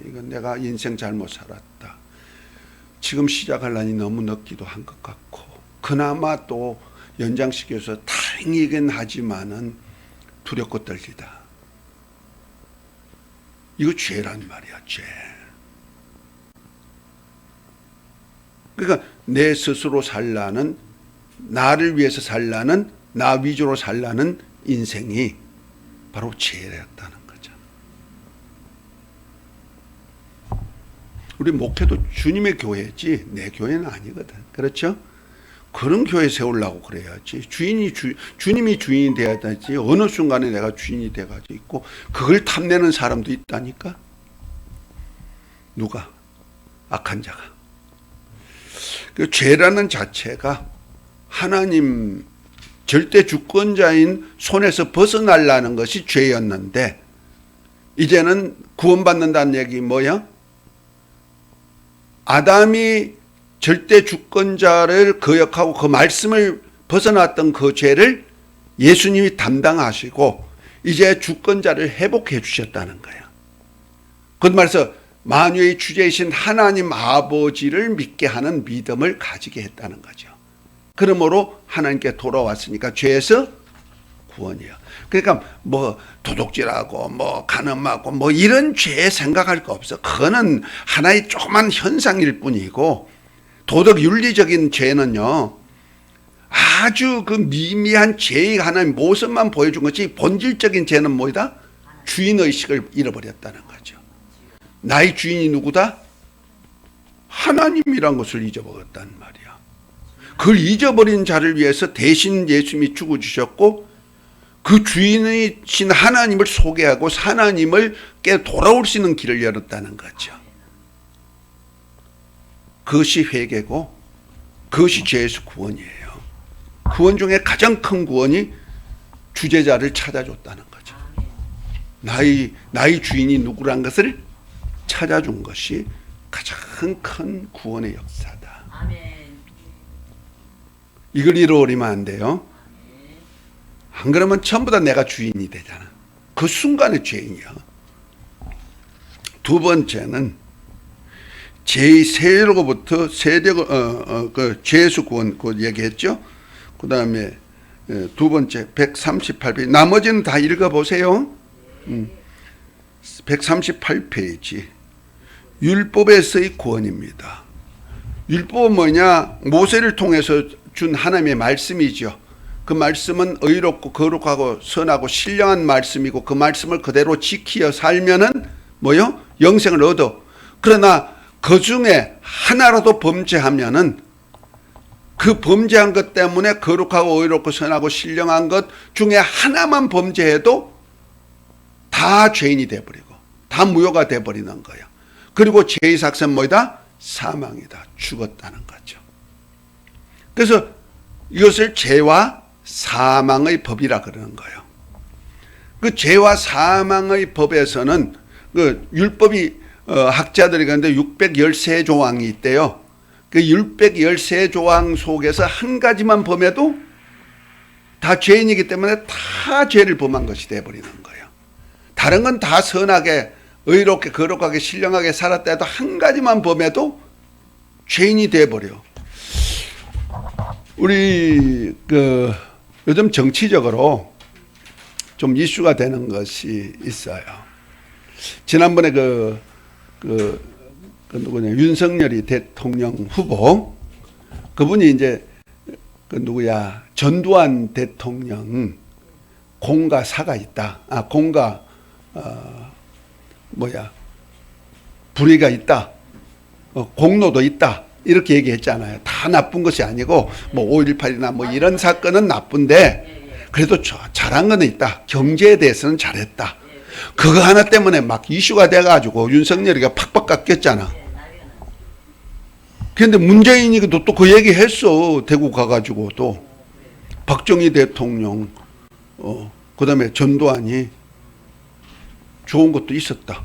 이건 내가 인생 잘못 살았다. 지금 시작하려니 너무 늦기도 한 것 같고 그나마 또 연장시켜서 다행이긴 하지만은 두렵고 떨리다. 이거 죄란 말이야, 죄. 그러니까 내 스스로 살라는, 나를 위해서 살라는, 나 위주로 살라는 인생이 바로 죄였다는 거잖아. 우리 목회도 주님의 교회지 내 교회는 아니거든. 그렇죠? 그런 교회 세우려고 그래야지. 주님이 주인이 돼야 되지. 어느 순간에 내가 주인이 돼가지고 있고 그걸 탐내는 사람도 있다니까. 누가? 악한 자가. 그 죄라는 자체가 하나님 절대 주권자인 손에서 벗어나려는 것이 죄였는데 이제는 구원받는다는 얘기 뭐야? 아담이 절대 주권자를 거역하고 그 말씀을 벗어났던 그 죄를 예수님이 담당하시고 이제 주권자를 회복해 주셨다는 거야. 그말해서 만유의 주제이신 하나님 아버지를 믿게 하는 믿음을 가지게 했다는 거죠. 그러므로 하나님께 돌아왔으니까 죄에서 구원이야. 그러니까 뭐 도둑질하고 뭐 간음하고 뭐 이런 죄 생각할 거 없어. 그거는 하나의 조그만 현상일 뿐이고 도덕 윤리적인 죄는요 아주 그 미미한 죄의 하나의 모습만 보여준 거지 본질적인 죄는 뭐다? 주인의식을 잃어버렸다는 거죠. 나의 주인이 누구다? 하나님이란 것을 잊어버렸단 말이야. 그걸 잊어버린 자를 위해서 대신 예수님이 죽어주셨고 그 주인이신 하나님을 소개하고 하나님을 깨 돌아올 수 있는 길을 열었다는 거죠. 그것이 회개고 그것이 죄에서 구원이에요. 구원 중에 가장 큰 구원이 주제자를 찾아줬다는 거죠. 나의 주인이 누구란 것을 찾아준 것이 가장 큰 구원의 역사다. 이걸 잃어버리면 안 돼요. 안 그러면 전부 다 내가 주인이 되잖아. 그 순간의 죄인이야. 두 번째는 제2세로부터 그 죄에서 구원 그 얘기했죠. 그 다음에 두 번째 138페이지 나머지는 다 읽어보세요. 138페이지 율법에서의 구원입니다. 율법은 뭐냐? 모세를 통해서 준 하나님의 말씀이죠. 그 말씀은 의롭고 거룩하고 선하고 신령한 말씀이고 그 말씀을 그대로 지키어 살면은 뭐요? 영생을 얻어. 그러나 그 중에 하나라도 범죄하면은 그 범죄한 것 때문에 거룩하고 의롭고 선하고 신령한 것 중에 하나만 범죄해도 다 죄인이 돼버리고 다 무효가 돼버리는 거예요. 그리고 죄의 삭은 뭐다? 사망이다. 죽었다는 거죠. 그래서 이것을 죄와 사망의 법이라 그러는 거예요. 그 죄와 사망의 법에서는 그 율법이 학자들이 그런데 613조항이 있대요. 그 613조항 속에서 한 가지만 범해도 다 죄인이기 때문에 다 죄를 범한 것이 되어버리는 거예요. 다른 건 다 선하게 의롭게 거룩하게 신령하게 살았다 해도 한 가지만 범해도 죄인이 되어버려. 우리 요즘 정치적으로 좀 이슈가 되는 것이 있어요. 지난번에 누구냐 윤석열이 대통령 후보 그분이 이제 전두환 대통령 공과 사가 있다. 공과 불의가 있다. 공로도 있다. 이렇게 얘기했잖아요. 다 나쁜 것이 아니고 5.18이나 이런 사건은 나쁜데 그래도 잘한 거는 있다. 경제에 대해서는 잘했다. 그거 하나 때문에 막 이슈가 돼가지고 윤석열이가 팍팍 깎였잖아. 그런데 문재인이 또 그 얘기 했어. 대구 가가지고 또 박정희 대통령 그 다음에 전두환이 좋은 것도 있었다.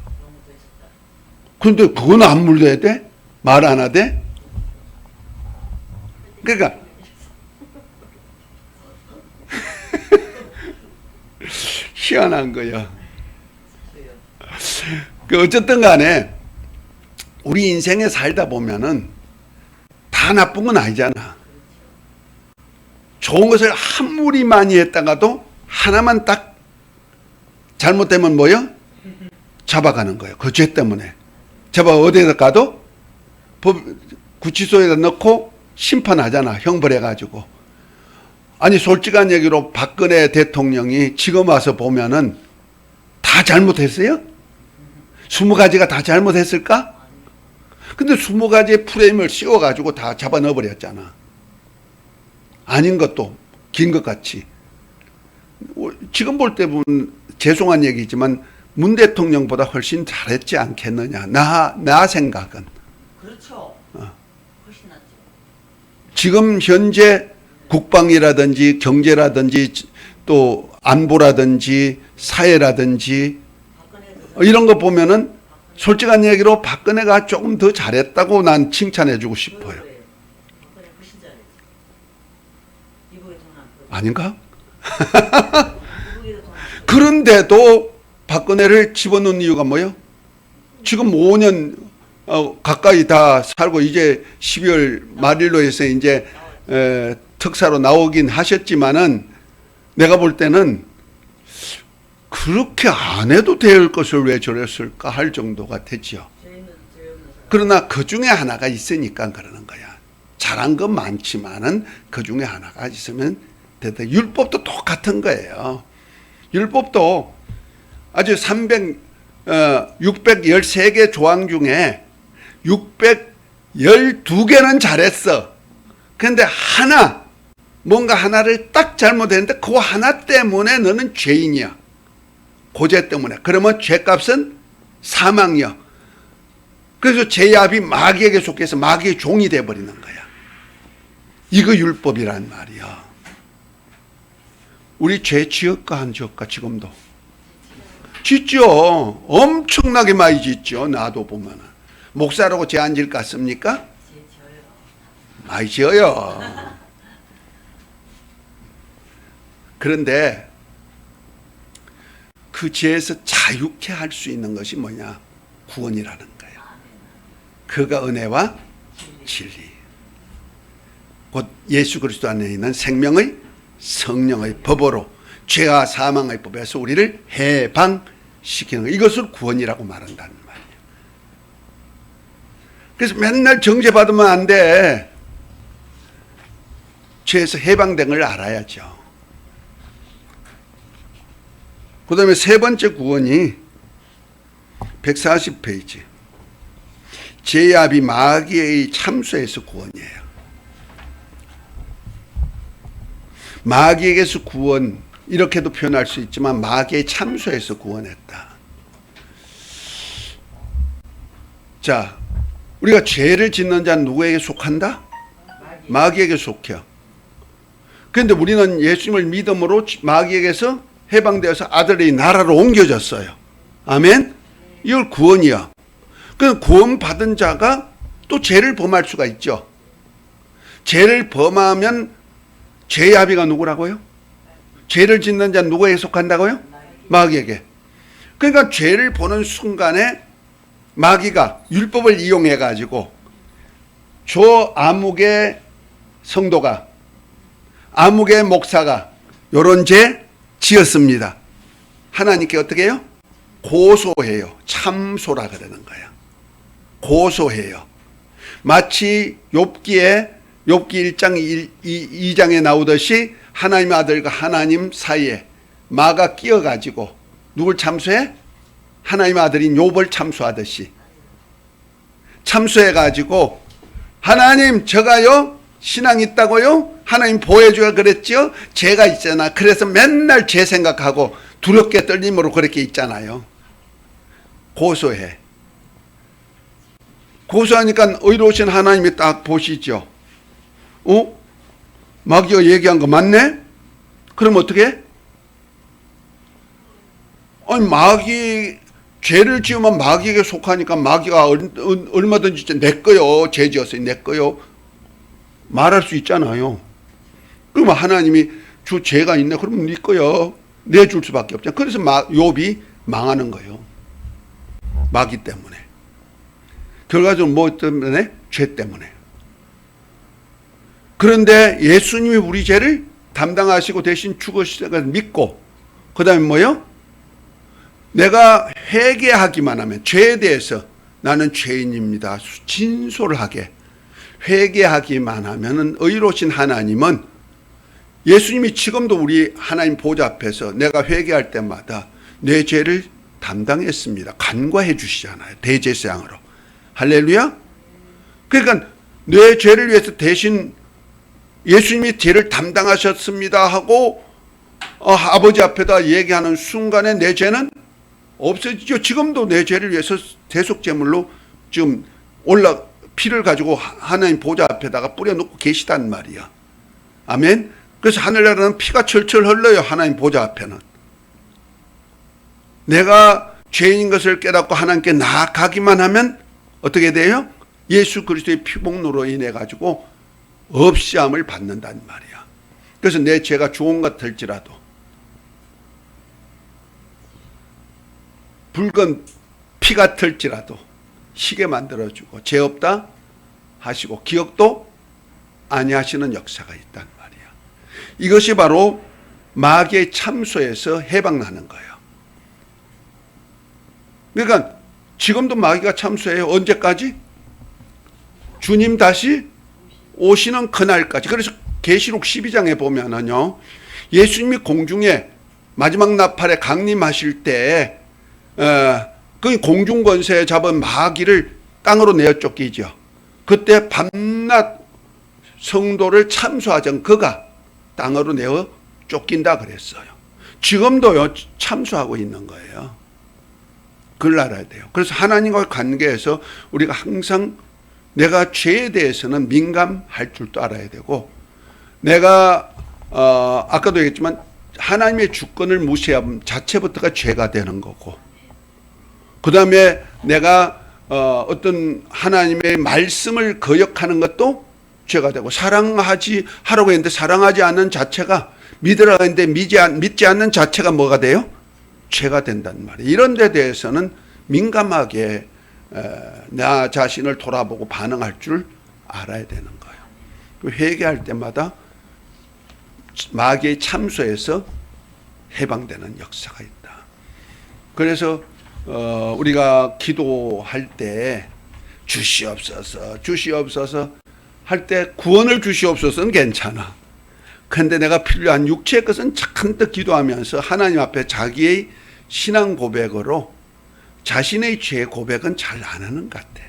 그런데 그건 안 물려야 돼? 말 안 하대? 그러니까 희한한 거야. 어쨌든 간에 우리 인생에 살다 보면은 다 나쁜 건 아니잖아. 좋은 것을 아무리 많이 했다가도 하나만 딱 잘못되면 잡아가는 거예요. 그 죄 때문에. 잡아 어디에다 가도 구치소에다 넣고 심판하잖아. 형벌해가지고. 아니 솔직한 얘기로 박근혜 대통령이 지금 와서 보면은 다 잘못했어요? 20가지가 다 잘못했을까? 근데 20가지의 프레임을 씌워가지고 다 잡아 넣어버렸잖아. 아닌 것도 긴 것 같이. 지금 볼 때 보면 죄송한 얘기지만 문 대통령보다 훨씬 잘했지 않겠느냐. 나 생각은. 그렇죠. 훨씬 낫죠. 지금 현재 국방이라든지 경제라든지 또 안보라든지 사회라든지 이런 거 보면은 솔직한 얘기로 박근혜가 조금 더 잘했다고 난 칭찬해주고 싶어요. 아닌가? 그런데도 박근혜를 집어넣는 이유가 뭐예요? 지금 5년 가까이 다 살고 이제 12월 말일로 해서 이제 특사로 나오긴 하셨지만은 내가 볼 때는 그렇게 안 해도 될 것을 왜 저랬을까 할 정도가 되죠. 그러나 그 중에 하나가 있으니까 그러는 거야. 잘한 건 많지만은 그 중에 하나가 있으면 됐다. 율법도 똑같은 거예요. 율법도 아주 613개 조항 중에 12개는 잘했어. 근데 뭔가 하나를 딱 잘못했는데 그 하나 때문에 너는 죄인이야. 고죄 때문에. 그러면 죄값은 사망이야. 그래서 죄압이 마귀에게 속해서 마귀의 종이 되어버리는 거야. 이거 율법이란 말이야. 우리 죄 지을까 안 지을까 지금도? 짓죠. 엄청나게 많이 짓죠. 나도 보면은. 목사라고 죄 안 지을 것 같습니까? 많이 지어요. 그런데 그 죄에서 자유케 할 수 있는 것이 뭐냐? 구원이라는 거예요. 그가 은혜와 진리. 곧 예수 그리스도 안에 있는 생명의 성령의 법으로 죄와 사망의 법에서 우리를 해방시키는 것. 이것을 구원이라고 말한다는 말이에요. 그래서 맨날 정죄받으면 안 돼. 죄에서 해방된 걸 알아야죠. 그 다음에 세 번째 구원이 140페이지. 죄압이 마귀의 참소에서 구원이에요. 마귀에게서 구원, 이렇게도 표현할 수 있지만 마귀의 참소에서 구원했다. 자, 우리가 죄를 짓는 자는 누구에게 속한다? 마귀에게 속해요. 그런데 우리는 예수님을 믿음으로 마귀에게서 해방되어서 아들의 나라로 옮겨졌어요. 아멘? 이걸 구원이야. 그 구원받은 자가 또 죄를 범할 수가 있죠. 죄를 범하면 죄의 아비가 누구라고요? 죄를 짓는 자는 누구에게 속한다고요? 마귀에게. 그러니까 죄를 보는 순간에 마귀가 율법을 이용해 가지고 저 암흑의 성도가, 암흑의 목사가 요런 죄 지었습니다. 하나님께 어떻게 해요? 고소해요. 참소라 그러는 거야. 고소해요. 마치 욥기 1장 2장에 나오듯이 하나님의 아들과 하나님 사이에 마가 끼어가지고 누굴 참소해? 하나님의 아들인 욥을 참소하듯이 참소해가지고 하나님 저가요 신앙 있다고요? 하나님 보호해줘야 그랬죠? 죄가 있잖아. 그래서 맨날 죄 생각하고 두렵게 떨림으로 그렇게 있잖아요. 고소해. 고소하니까 의로우신 하나님이 딱 보시죠. 마귀가 얘기한 거 맞네? 그럼 어떻게 해? 아니 마귀 죄를 지으면 마귀에게 속하니까 마귀가 얼마든지 내 거요. 죄 지었어요. 내 거요. 말할 수 있잖아요. 그러면 하나님이 주 죄가 있네. 그러면 네 거요. 내줄 수밖에 없잖아. 그래서 욥이 망하는 거예요. 마귀 때문에. 결과적으로 뭐 때문에? 죄 때문에. 그런데 예수님이 우리 죄를 담당하시고 대신 죽으시다가 믿고 그 다음에 뭐요? 내가 회개하기만 하면 죄에 대해서 나는 죄인입니다. 진솔을 하게 회개하기만 하면 의로우신 하나님은 예수님이 지금도 우리 하나님 보좌 앞에서 내가 회개할 때마다 내 죄를 담당했습니다. 간과해 주시잖아요. 대제사장으로. 할렐루야. 그러니까 내 죄를 위해서 대신 예수님이 죄를 담당하셨습니다 하고 아버지 앞에다 얘기하는 순간에 내 죄는 없어지죠. 지금도 내 죄를 위해서 대속제물로 지금 피를 가지고 하나님 보좌 앞에다가 뿌려놓고 계시단 말이야. 아멘. 그래서 하늘나라는 피가 철철 흘러요. 하나님 보좌 앞에는. 내가 죄인인 것을 깨닫고 하나님께 나아가기만 하면 어떻게 돼요? 예수 그리스도의 피복로로 인해 가지고 없이함을 받는단 말이야. 그래서 내 죄가 주홍 같을지라도 붉은 피 같을지라도 희게 만들어주고 죄 없다 하시고 기억도 아니하시는 역사가 있단 말이야. 이것이 바로 마귀의 참소에서 해방나는 거예요. 그러니까 지금도 마귀가 참소해요. 언제까지? 주님 다시 오시는 그날까지. 그래서 계시록 12장에 보면은요, 예수님이 공중에 마지막 나팔에 강림하실 때 그 공중 권세에 잡은 마귀를 땅으로 내어 쫓기죠. 그때 밤낮 성도를 참수하던 그가 땅으로 내어 쫓긴다 그랬어요. 지금도요, 참수하고 있는 거예요. 그걸 알아야 돼요. 그래서 하나님과 관계에서 우리가 항상 내가 죄에 대해서는 민감할 줄도 알아야 되고, 내가 아까도 얘기했지만 하나님의 주권을 무시함 자체부터가 죄가 되는 거고, 그 다음에 내가 어떤 하나님의 말씀을 거역하는 것도 죄가 되고, 하라고 했는데 사랑하지 않는 자체가, 믿으라고 했는데 믿지 않는 자체가 뭐가 돼요? 죄가 된단 말이에요. 이런 데 대해서는 민감하게 나 자신을 돌아보고 반응할 줄 알아야 되는 거예요. 회개할 때마다 마귀의 참소에서 해방되는 역사가 있다. 그래서 우리가 기도할 때 주시옵소서 할 때 구원을 주시옵소서는 괜찮아. 그런데 내가 필요한 육체의 것은 잔뜩 기도하면서 하나님 앞에 자기의 신앙 고백으로 자신의 죄 고백은 잘 안 하는 것 같아.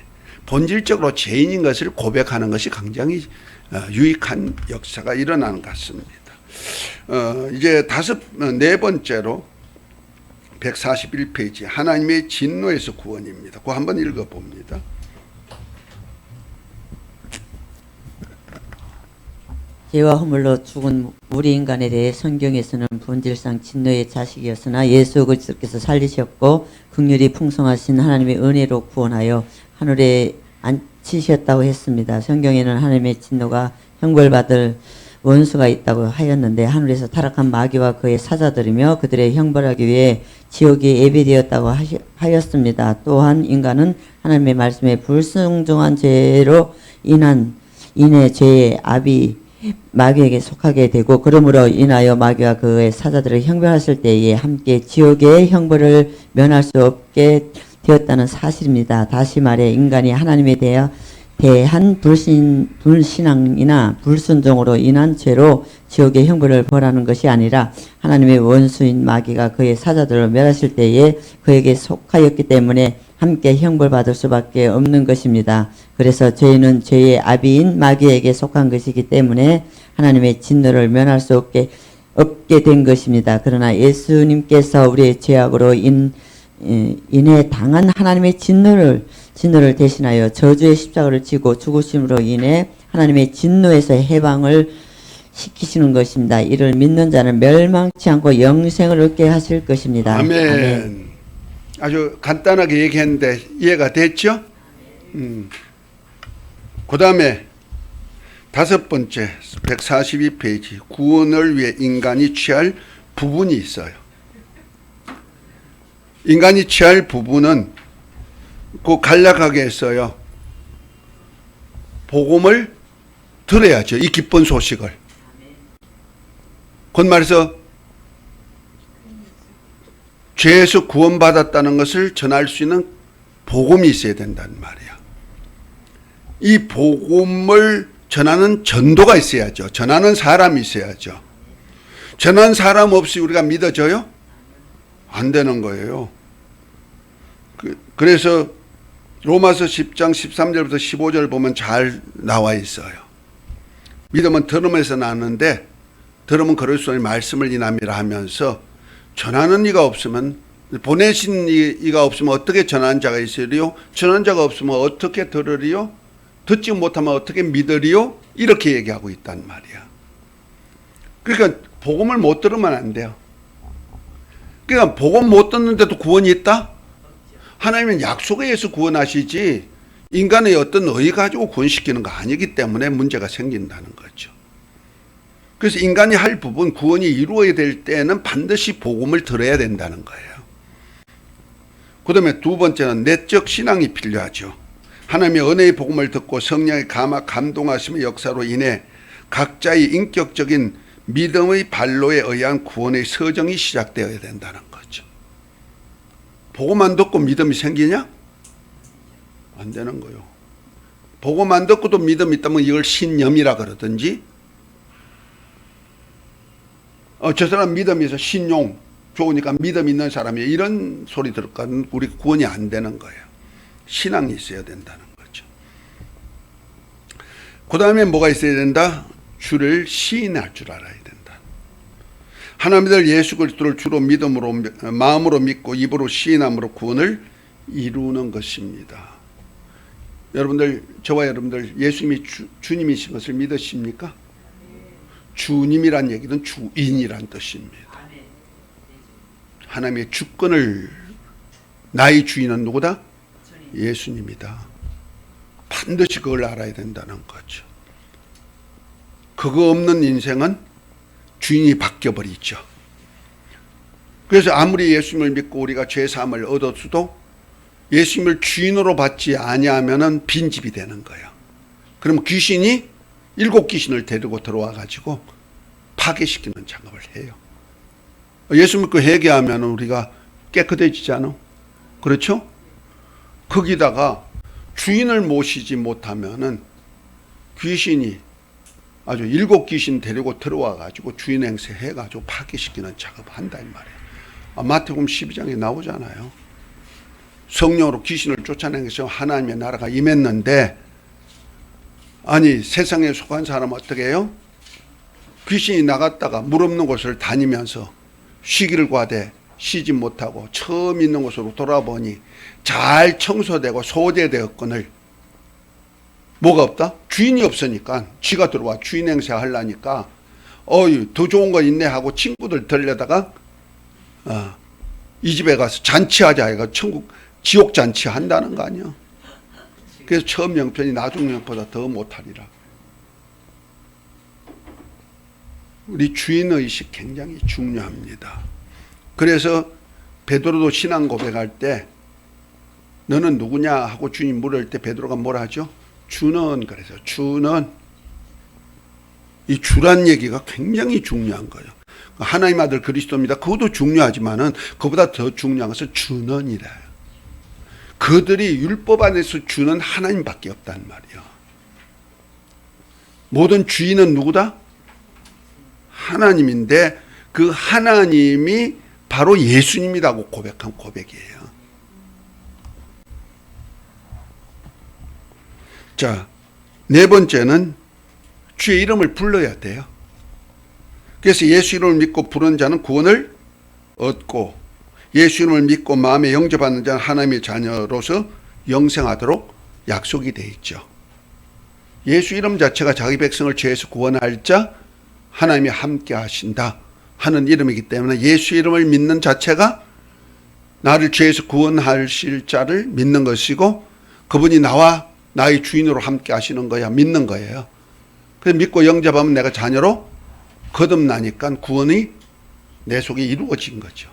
본질적으로 죄인인 것을 고백하는 것이 굉장히 유익한 역사가 일어나는 것 같습니다. 이제 네 번째로 141페이지 하나님의 진노에서 구원입니다. 그거 한번 읽어봅니다. 죄와 허물로 죽은 우리 인간에 대해 성경에서는 본질상 진노의 자식이었으나 예수 그리스도께서 살리셨고 긍휼이 풍성하신 하나님의 은혜로 구원하여 하늘에 앉히셨다고 했습니다. 성경에는 하나님의 진노가 형벌받을 원수가 있다고 하였는데 하늘에서 타락한 마귀와 그의 사자들이며 그들의 형벌하기 위해 지옥이 예비되었다고 하였습니다. 또한 인간은 하나님의 말씀에 불순종한 죄로 인해 죄의 압이 마귀에게 속하게 되고 그러므로 인하여 마귀와 그의 사자들을 형벌하실 때에 함께 지옥의 형벌을 면할 수 없게 되었다는 사실입니다. 다시 말해 인간이 하나님에 대한 불신앙이나 불순종으로 인한 죄로 지옥의 형벌을 벌하는 것이 아니라 하나님의 원수인 마귀가 그의 사자들을 멸하실 때에 그에게 속하였기 때문에 함께 형벌받을 수밖에 없는 것입니다. 그래서 죄는 죄의 아비인 마귀에게 속한 것이기 때문에 하나님의 진노를 면할 수 없게 된 것입니다. 그러나 예수님께서 우리의 죄악으로 인해 당한 하나님의 진노를 대신하여 저주의 십자가를 지고 죽으심으로 인해 하나님의 진노에서 해방을 시키시는 것입니다. 이를 믿는 자는 멸망치 않고 영생을 얻게 하실 것입니다. 아멘. 아주 간단하게 얘기했는데 이해가 됐죠? 그 다음에 다섯 번째 142페이지 구원을 위해 인간이 취할 부분이 있어요. 인간이 취할 부분은 그 간략하게 했어요. 복음을 들어야죠. 이 기쁜 소식을. 곧 말해서 죄에서 구원받았다는 것을 전할 수 있는 복음이 있어야 된단 말이야. 이 복음을 전하는 전도가 있어야죠. 전하는 사람이 있어야죠. 전하는 사람 없이 우리가 믿어져요? 안 되는 거예요. 그래서 로마서 10장 13절부터 15절 보면 잘 나와 있어요. 믿음은 들음에서 나는데 들음은 그리스도의 말씀을 인함이라 하면서 전하는 이가 없으면 보내신 이가 없으면 어떻게 전하는 자가 있으리요? 전하는 자가 없으면 어떻게 들으리요? 듣지 못하면 어떻게 믿으리요? 이렇게 얘기하고 있단 말이야. 그러니까 복음을 못 들으면 안 돼요. 그러니까 복음 못 듣는데도 구원이 있다? 하나님은 약속에 의해서 구원하시지 인간의 어떤 의 가지고 구원시키는 거 아니기 때문에 문제가 생긴다는 거죠. 그래서 인간이 할 부분, 구원이 이루어야 될 때는 반드시 복음을 들어야 된다는 거예요. 그 다음에 두 번째는 내적 신앙이 필요하죠. 하나님의 은혜의 복음을 듣고 성령의 감동하심의 역사로 인해 각자의 인격적인 믿음의 발로에 의한 구원의 서정이 시작되어야 된다는 거죠. 복음 안 듣고 믿음이 생기냐? 안 되는 거예요. 복음 안 듣고도 믿음이 있다면 이걸 신념이라 그러든지 저 사람 믿음이 있어 신용 좋으니까 믿음 있는 사람이에요. 이런 소리 들을까 우리 구원이 안 되는 거예요. 신앙이 있어야 된다는 거죠. 그 다음에 뭐가 있어야 된다? 주를 시인할 줄 알아야 된다. 하나님들 예수 그리스도를 주로 믿음으로 마음으로 믿고 입으로 시인함으로 구원을 이루는 것입니다. 여러분들, 저와 여러분들 예수님이 주님이신 것을 믿으십니까? 주님이란 얘기는 주인이란 뜻입니다. 하나님의 주권을, 나의 주인은 누구다? 예수님이다. 반드시 그걸 알아야 된다는 거죠. 그거 없는 인생은 주인이 바뀌어버리죠. 그래서 아무리 예수님을 믿고 우리가 죄사함을 얻었어도 예수님을 주인으로 받지 아니하면은 빈집이 되는 거예요. 그럼 귀신이 7 귀신을 데리고 들어와 가지고 파괴시키는 작업을 해요. 예수 믿고 회개하면 우리가 깨끗해지잖아. 그렇죠? 거기다가 주인을 모시지 못하면은 귀신이 아주 7 귀신 데리고 들어와 가지고 주인 행세 해 가지고 파괴시키는 작업을 한다 이 말이에요. 마태복음 12장에 나오잖아요. 성령으로 귀신을 쫓아내서 하나님의 나라가 임했는데, 아니 세상에 속한 사람은 어떻게 해요? 귀신이 나갔다가 물 없는 곳을 다니면서 쉬기를 구하되 쉬지 못하고 처음 있는 곳으로 돌아보니 잘 청소되고 소재되었거늘 뭐가 없다? 주인이 없으니까 지가 들어와 주인 행세 하려니까 더 좋은 거 있네 하고 친구들 들려다가 이 집에 가서 잔치하자 해가 지옥 잔치 한다는 거 아니야. 그래서 처음 영편이 나중 영편보다 더 못하리라. 우리 주인의식 굉장히 중요합니다. 그래서 베드로도 신앙 고백할 때 너는 누구냐 하고 주님 물을 때 베드로가 뭐라 하죠? 주는, 그래서 주는, 이 주란 얘기가 굉장히 중요한 거예요. 하나님 아들 그리스도입니다. 그것도 중요하지만은 그보다 더 중요한 것은 주는이래요. 그들이 율법 안에서 주는 하나님밖에 없단 말이에요. 모든 주인은 누구다? 하나님인데 그 하나님이 바로 예수님이라고 고백한 고백이에요. 자, 네 번째는 주의 이름을 불러야 돼요. 그래서 예수 이름을 믿고 부르는 자는 구원을 얻고 예수 이름을 믿고 마음에 영접하는 자는 하나님의 자녀로서 영생하도록 약속이 되어 있죠. 예수 이름 자체가 자기 백성을 죄에서 구원할 자 하나님이 함께 하신다 하는 이름이기 때문에 예수 이름을 믿는 자체가 나를 죄에서 구원하실 자를 믿는 것이고 그분이 나와 나의 주인으로 함께 하시는 거야. 믿는 거예요. 그래서 믿고 영접하면 내가 자녀로 거듭나니까 구원이 내 속에 이루어진 거죠.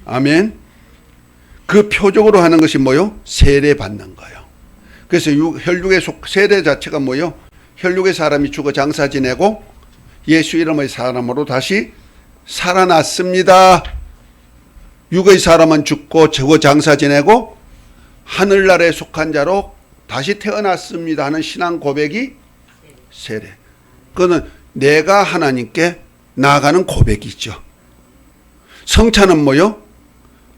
아멘. 그 표적으로 하는 것이 뭐요? 세례 받는 거예요. 그래서 혈육의 세례 자체가 뭐요? 혈육의 사람이 죽어 장사 지내고 예수 이름의 사람으로 다시 살아났습니다. 육의 사람은 죽고 죽어 장사 지내고 하늘나라에 속한 자로 다시 태어났습니다 하는 신앙 고백이 세례. 그거는 내가 하나님께 나아가는 고백이죠. 성찬은 뭐요?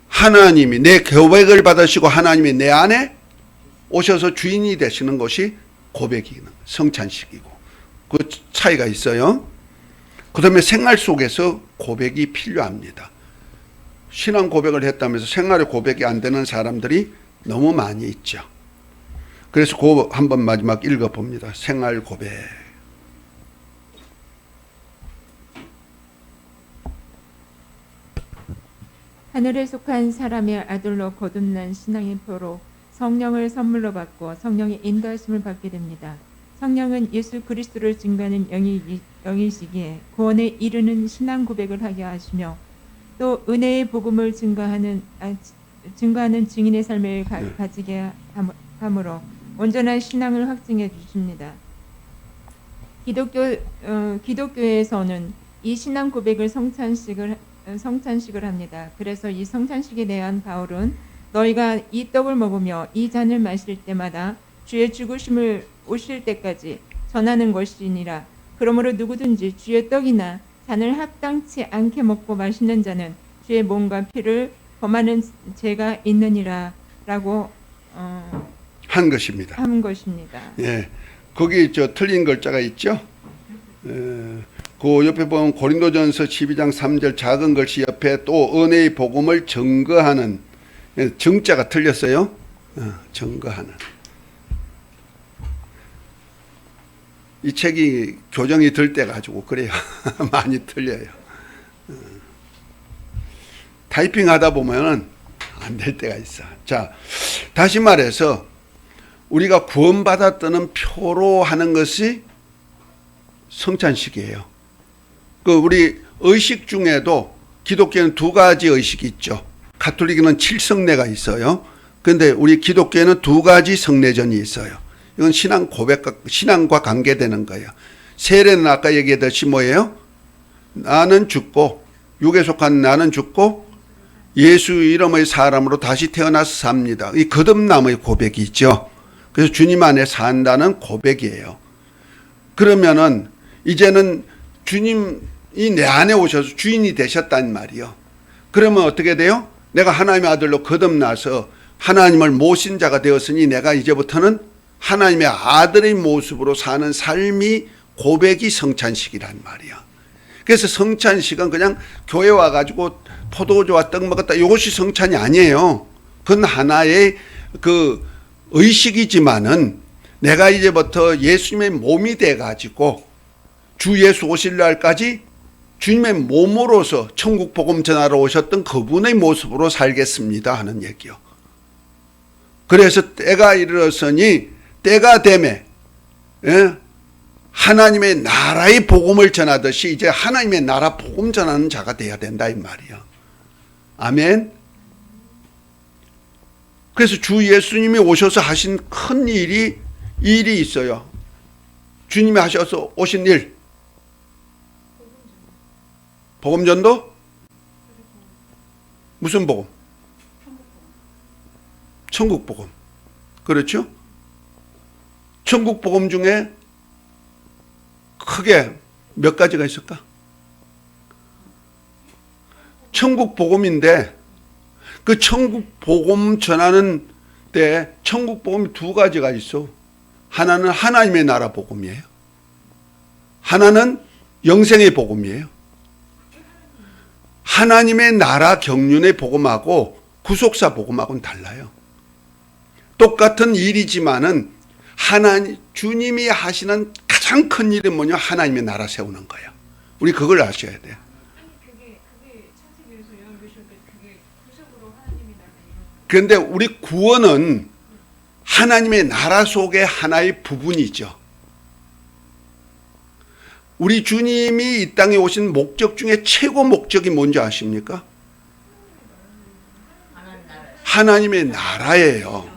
하나님이 내 고백을 받으시고 하나님이 내 안에 오셔서 주인이 되시는 것이 고백이는 성찬식이고 그 차이가 있어요. 그 다음에 생활 속에서 고백이 필요합니다. 신앙 고백을 했다면서 생활에 고백이 안 되는 사람들이 너무 많이 있죠. 그래서 그거 한번 마지막 읽어봅니다. 생활 고백. 하늘에 속한 사람의 아들로 거듭난 신앙의 표로 성령을 선물로 받고 성령의 인도하심을 받게 됩니다. 성령은 예수 그리스도를 증거하는 영이시기에 구원에 이르는 신앙 고백을 하게 하시며 또 은혜의 복음을 증거하는 증인의 삶을 가지게 함으로 온전한 신앙을 확증해 주십니다. 기독교에서는 이 신앙 고백을 성찬식을 합니다. 그래서 이 성찬식에 대한 바울은 너희가 이 떡을 먹으며 이 잔을 마실 때마다 주의 죽으심을 오실 때까지 전하는 것이니라. 그러므로 누구든지 주의 떡이나 잔을 합당치 않게 먹고 마시는 자는 주의 몸과 피를 범하는 죄가 있느니라 라고 한 것입니다. 한 것입니다. 예. 거기 틀린 글자가 있죠. 그 옆에 보면 고린도전서 12장 3절 작은 글씨 옆에 또 은혜의 복음을 증거하는, 정자가 틀렸어요. 증거하는. 이 책이 교정이 들 때 가지고 그래요. 많이 틀려요. 타이핑 하다 보면은 안 될 때가 있어. 자, 다시 말해서 우리가 구원받았다는 표로 하는 것이 성찬식이에요. 우리 의식 중에도 기독교는 두 가지 의식이 있죠. 가톨릭은 7성례가 있어요. 그런데 우리 기독교에는 두 가지 성례전이 있어요. 이건 신앙 고백과 신앙과 관계되는 거예요. 세례는 아까 얘기했듯이 뭐예요? 나는 죽고, 육에 속한 나는 죽고 예수 이름의 사람으로 다시 태어나서 삽니다. 이 거듭남의 고백이 있죠. 그래서 주님 안에 산다는 고백이에요. 그러면은 이제는 주님이 내 안에 오셔서 주인이 되셨단 말이요. 그러면 어떻게 돼요? 내가 하나님의 아들로 거듭나서 하나님을 모신 자가 되었으니 내가 이제부터는 하나님의 아들의 모습으로 사는 삶이 고백이 성찬식이란 말이야. 그래서 성찬식은 그냥 교회 와가지고 포도주와 떡 먹었다, 이것이 성찬이 아니에요. 그건 하나의 그 의식이지만은 내가 이제부터 예수님의 몸이 돼가지고 주 예수 오실 날까지 주님의 몸으로서 천국 복음 전하러 오셨던 그분의 모습으로 살겠습니다 하는 얘기요. 그래서 때가 이르렀으니 때가 되매 하나님의 나라의 복음을 전하듯이 이제 하나님의 나라 복음 전하는 자가 돼야 된다 이 말이야. 아멘. 그래서 주 예수님이 오셔서 하신 큰 일이 있어요. 주님이 하셔서 오신 일. 복음전도? 무슨 복음? 천국 복음. 그렇죠? 천국 복음 중에 크게 몇 가지가 있을까? 천국 복음인데 그 천국 복음 전하는 때 천국 복음이 두 가지가 있어. 하나는 하나님의 나라 복음이에요. 하나는 영생의 복음이에요. 하나님의 나라 경륜의 복음하고 구속사 복음하고는 달라요. 똑같은 일이지만은 주님이 하시는 가장 큰 일은 뭐냐? 하나님의 나라 세우는 거예요. 우리 그걸 아셔야 돼요. 그게 창세기에서 예언되셨는데 그게 구속으로 하나님의 나라 이런. 그런데 우리 구원은 하나님의 나라 속의 하나의 부분이죠. 우리 주님이 이 땅에 오신 목적 중에 최고 목적이 뭔지 아십니까? 하나님의 나라예요.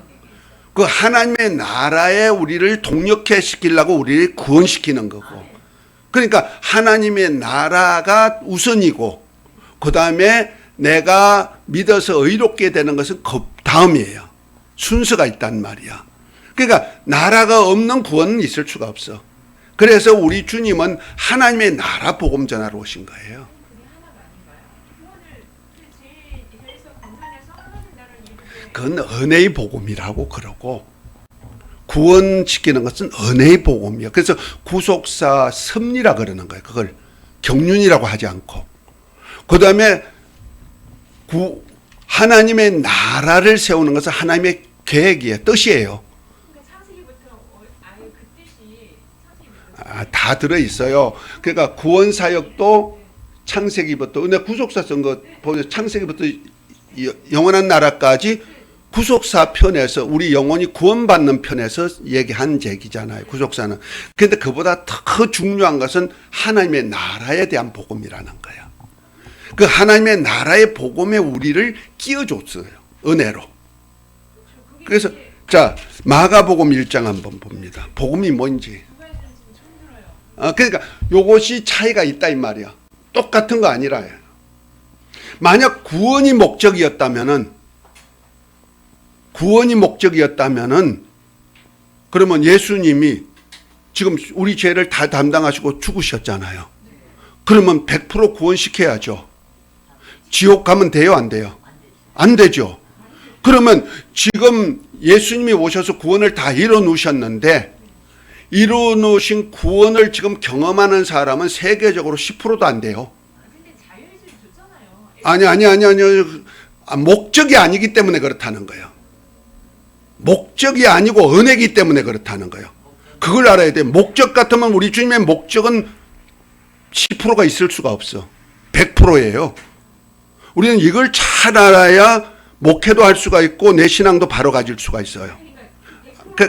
그 하나님의 나라에 우리를 동력해 시키려고 우리를 구원시키는 거고. 그러니까 하나님의 나라가 우선이고 그 다음에 내가 믿어서 의롭게 되는 것은 그 다음이에요. 순서가 있단 말이야. 그러니까 나라가 없는 구원은 있을 수가 없어. 그래서 우리 주님은 하나님의 나라 복음 전하러 오신 거예요. 그건 은혜의 복음이라고 그러고 구원시키는 것은 은혜의 복음이에요. 그래서 구속사 섭리라 그러는 거예요. 그걸 경륜이라고 하지 않고. 그 다음에 하나님의 나라를 세우는 것은 하나님의 계획이에요. 뜻이에요. 다 들어있어요. 그러니까 구원사역도 창세기부터, 근데 구속사 쓴 거 보면 창세기부터 영원한 나라까지 구속사 편에서 우리 영혼이 구원받는 편에서 얘기한 얘기잖아요. 구속사는. 그런데 그보다 더 중요한 것은 하나님의 나라에 대한 복음이라는 거예요. 그 하나님의 나라의 복음에 우리를 끼워줬어요. 은혜로. 그래서 자 마가복음 1장 한번 봅니다. 복음이 뭔지. 그러니까 요것이 차이가 있다 이 말이야. 똑같은 거 아니라. 만약 구원이 목적이었다면은 그러면 예수님이 지금 우리 죄를 다 담당하시고 죽으셨잖아요. 그러면 100% 구원시켜야죠. 지옥 가면 돼요, 안 돼요? 안 되죠. 그러면 지금 예수님이 오셔서 구원을 다 이뤄 놓으셨는데 이루어놓으신 구원을 지금 경험하는 사람은 세계적으로 10%도 안 돼요. 아니. 목적이 아니기 때문에 그렇다는 거예요. 목적이 아니고 은혜이기 때문에 그렇다는 거예요. 그걸 알아야 돼. 목적 같으면 우리 주님의 목적은 10%가 있을 수가 없어. 100%예요. 우리는 이걸 잘 알아야 목회도 할 수가 있고 내 신앙도 바로 가질 수가 있어요.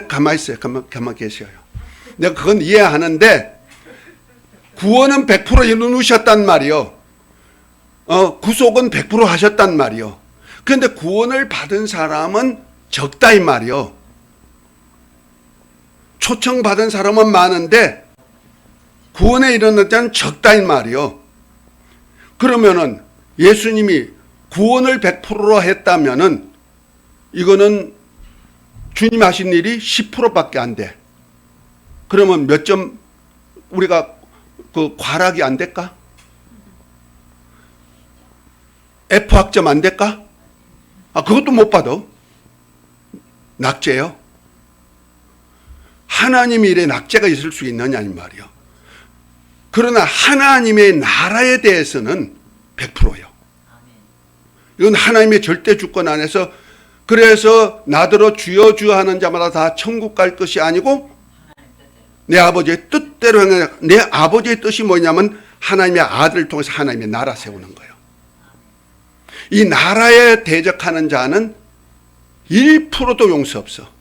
가만히 있어요. 가만히 계셔요. 내가 그건 이해하는데 구원은 100% 이루셨단 말이요. 구속은 100% 하셨단 말이요. 그런데 구원을 받은 사람은 적다 이 말이요. 초청받은 사람은 많은데 구원에 이르는 자는 적다 이 말이요. 그러면은 예수님이 구원을 100%로 했다면은 이거는 주님 하신 일이 10%밖에 안 돼. 그러면 몇 점 우리가 그 과락이 안 될까? F 학점 안 될까? 그것도 못 받아. 낙제요. 하나님 일에 낙제가 있을 수 있느냐 이 말이요. 그러나 하나님의 나라에 대해서는 100%예요. 이건 하나님의 절대 주권 안에서 그래서 나더러 주여 주여 하는 자마다 다 천국 갈 것이 아니고 내 아버지의 뜻대로 행하는 내 아버지의 뜻이 뭐냐면 하나님의 아들을 통해서 하나님의 나라 세우는 거예요. 이 나라에 대적하는 자는 1%도 용서 없어.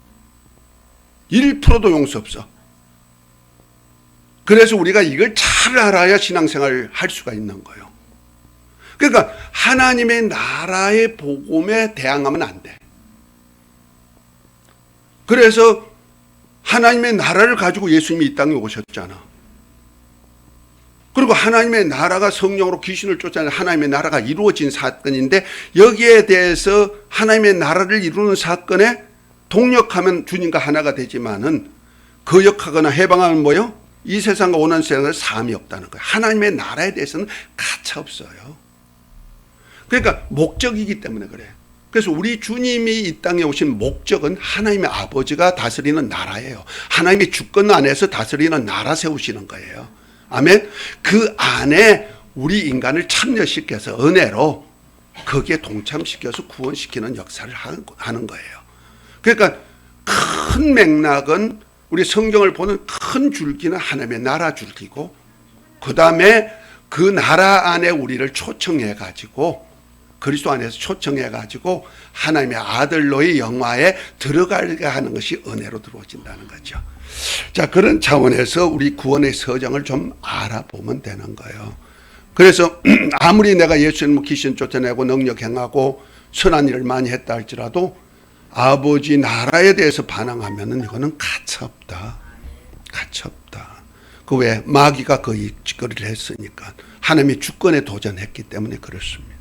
1%도 용서 없어. 그래서 우리가 이걸 잘 알아야 신앙생활을 할 수가 있는 거예요. 그러니까 하나님의 나라의 복음에 대항하면 안 돼. 그래서 하나님의 나라를 가지고 예수님이 이 땅에 오셨잖아. 그리고 하나님의 나라가 성령으로 귀신을 쫓아내는 하나님의 나라가 이루어진 사건인데 여기에 대해서 하나님의 나라를 이루는 사건에 동력하면 주님과 하나가 되지만은 거역하거나 해방하면 뭐요? 이 세상과 오는 세상을 사함이 없다는 거예요. 하나님의 나라에 대해서는 가차 없어요. 그러니까 목적이기 때문에 그래요. 그래서 우리 주님이 이 땅에 오신 목적은 하나님의 아버지가 다스리는 나라예요. 하나님의 주권 안에서 다스리는 나라 세우시는 거예요. 아멘. 그 안에 우리 인간을 참여시켜서 은혜로 거기에 동참시켜서 구원시키는 역사를 하는 거예요. 그러니까 큰 맥락은 우리 성경을 보는 큰 줄기는 하나님의 나라 줄기고 그 다음에 그 나라 안에 우리를 초청해 가지고 그리스도 안에서 초청해 가지고 하나님의 아들로의 영화에 들어가게 하는 것이 은혜로 들어진다는 거죠. 자, 그런 차원에서 우리 구원의 서정을 좀 알아보면 되는 거예요. 그래서 아무리 내가 예수님을 귀신 쫓아내고 능력 행하고 선한 일을 많이 했다 할지라도 아버지 나라에 대해서 반항하면은 이거는 가차없다. 가차없다. 그 왜 마귀가 그 짓거리를 했으니까 하나님의 주권에 도전했기 때문에 그렇습니다.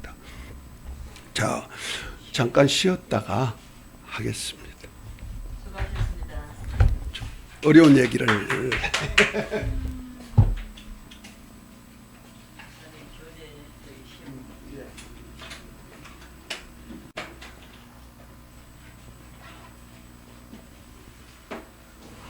자, 잠깐 쉬었다가 하겠습니다. 수고하셨습니다. 어려운 얘기를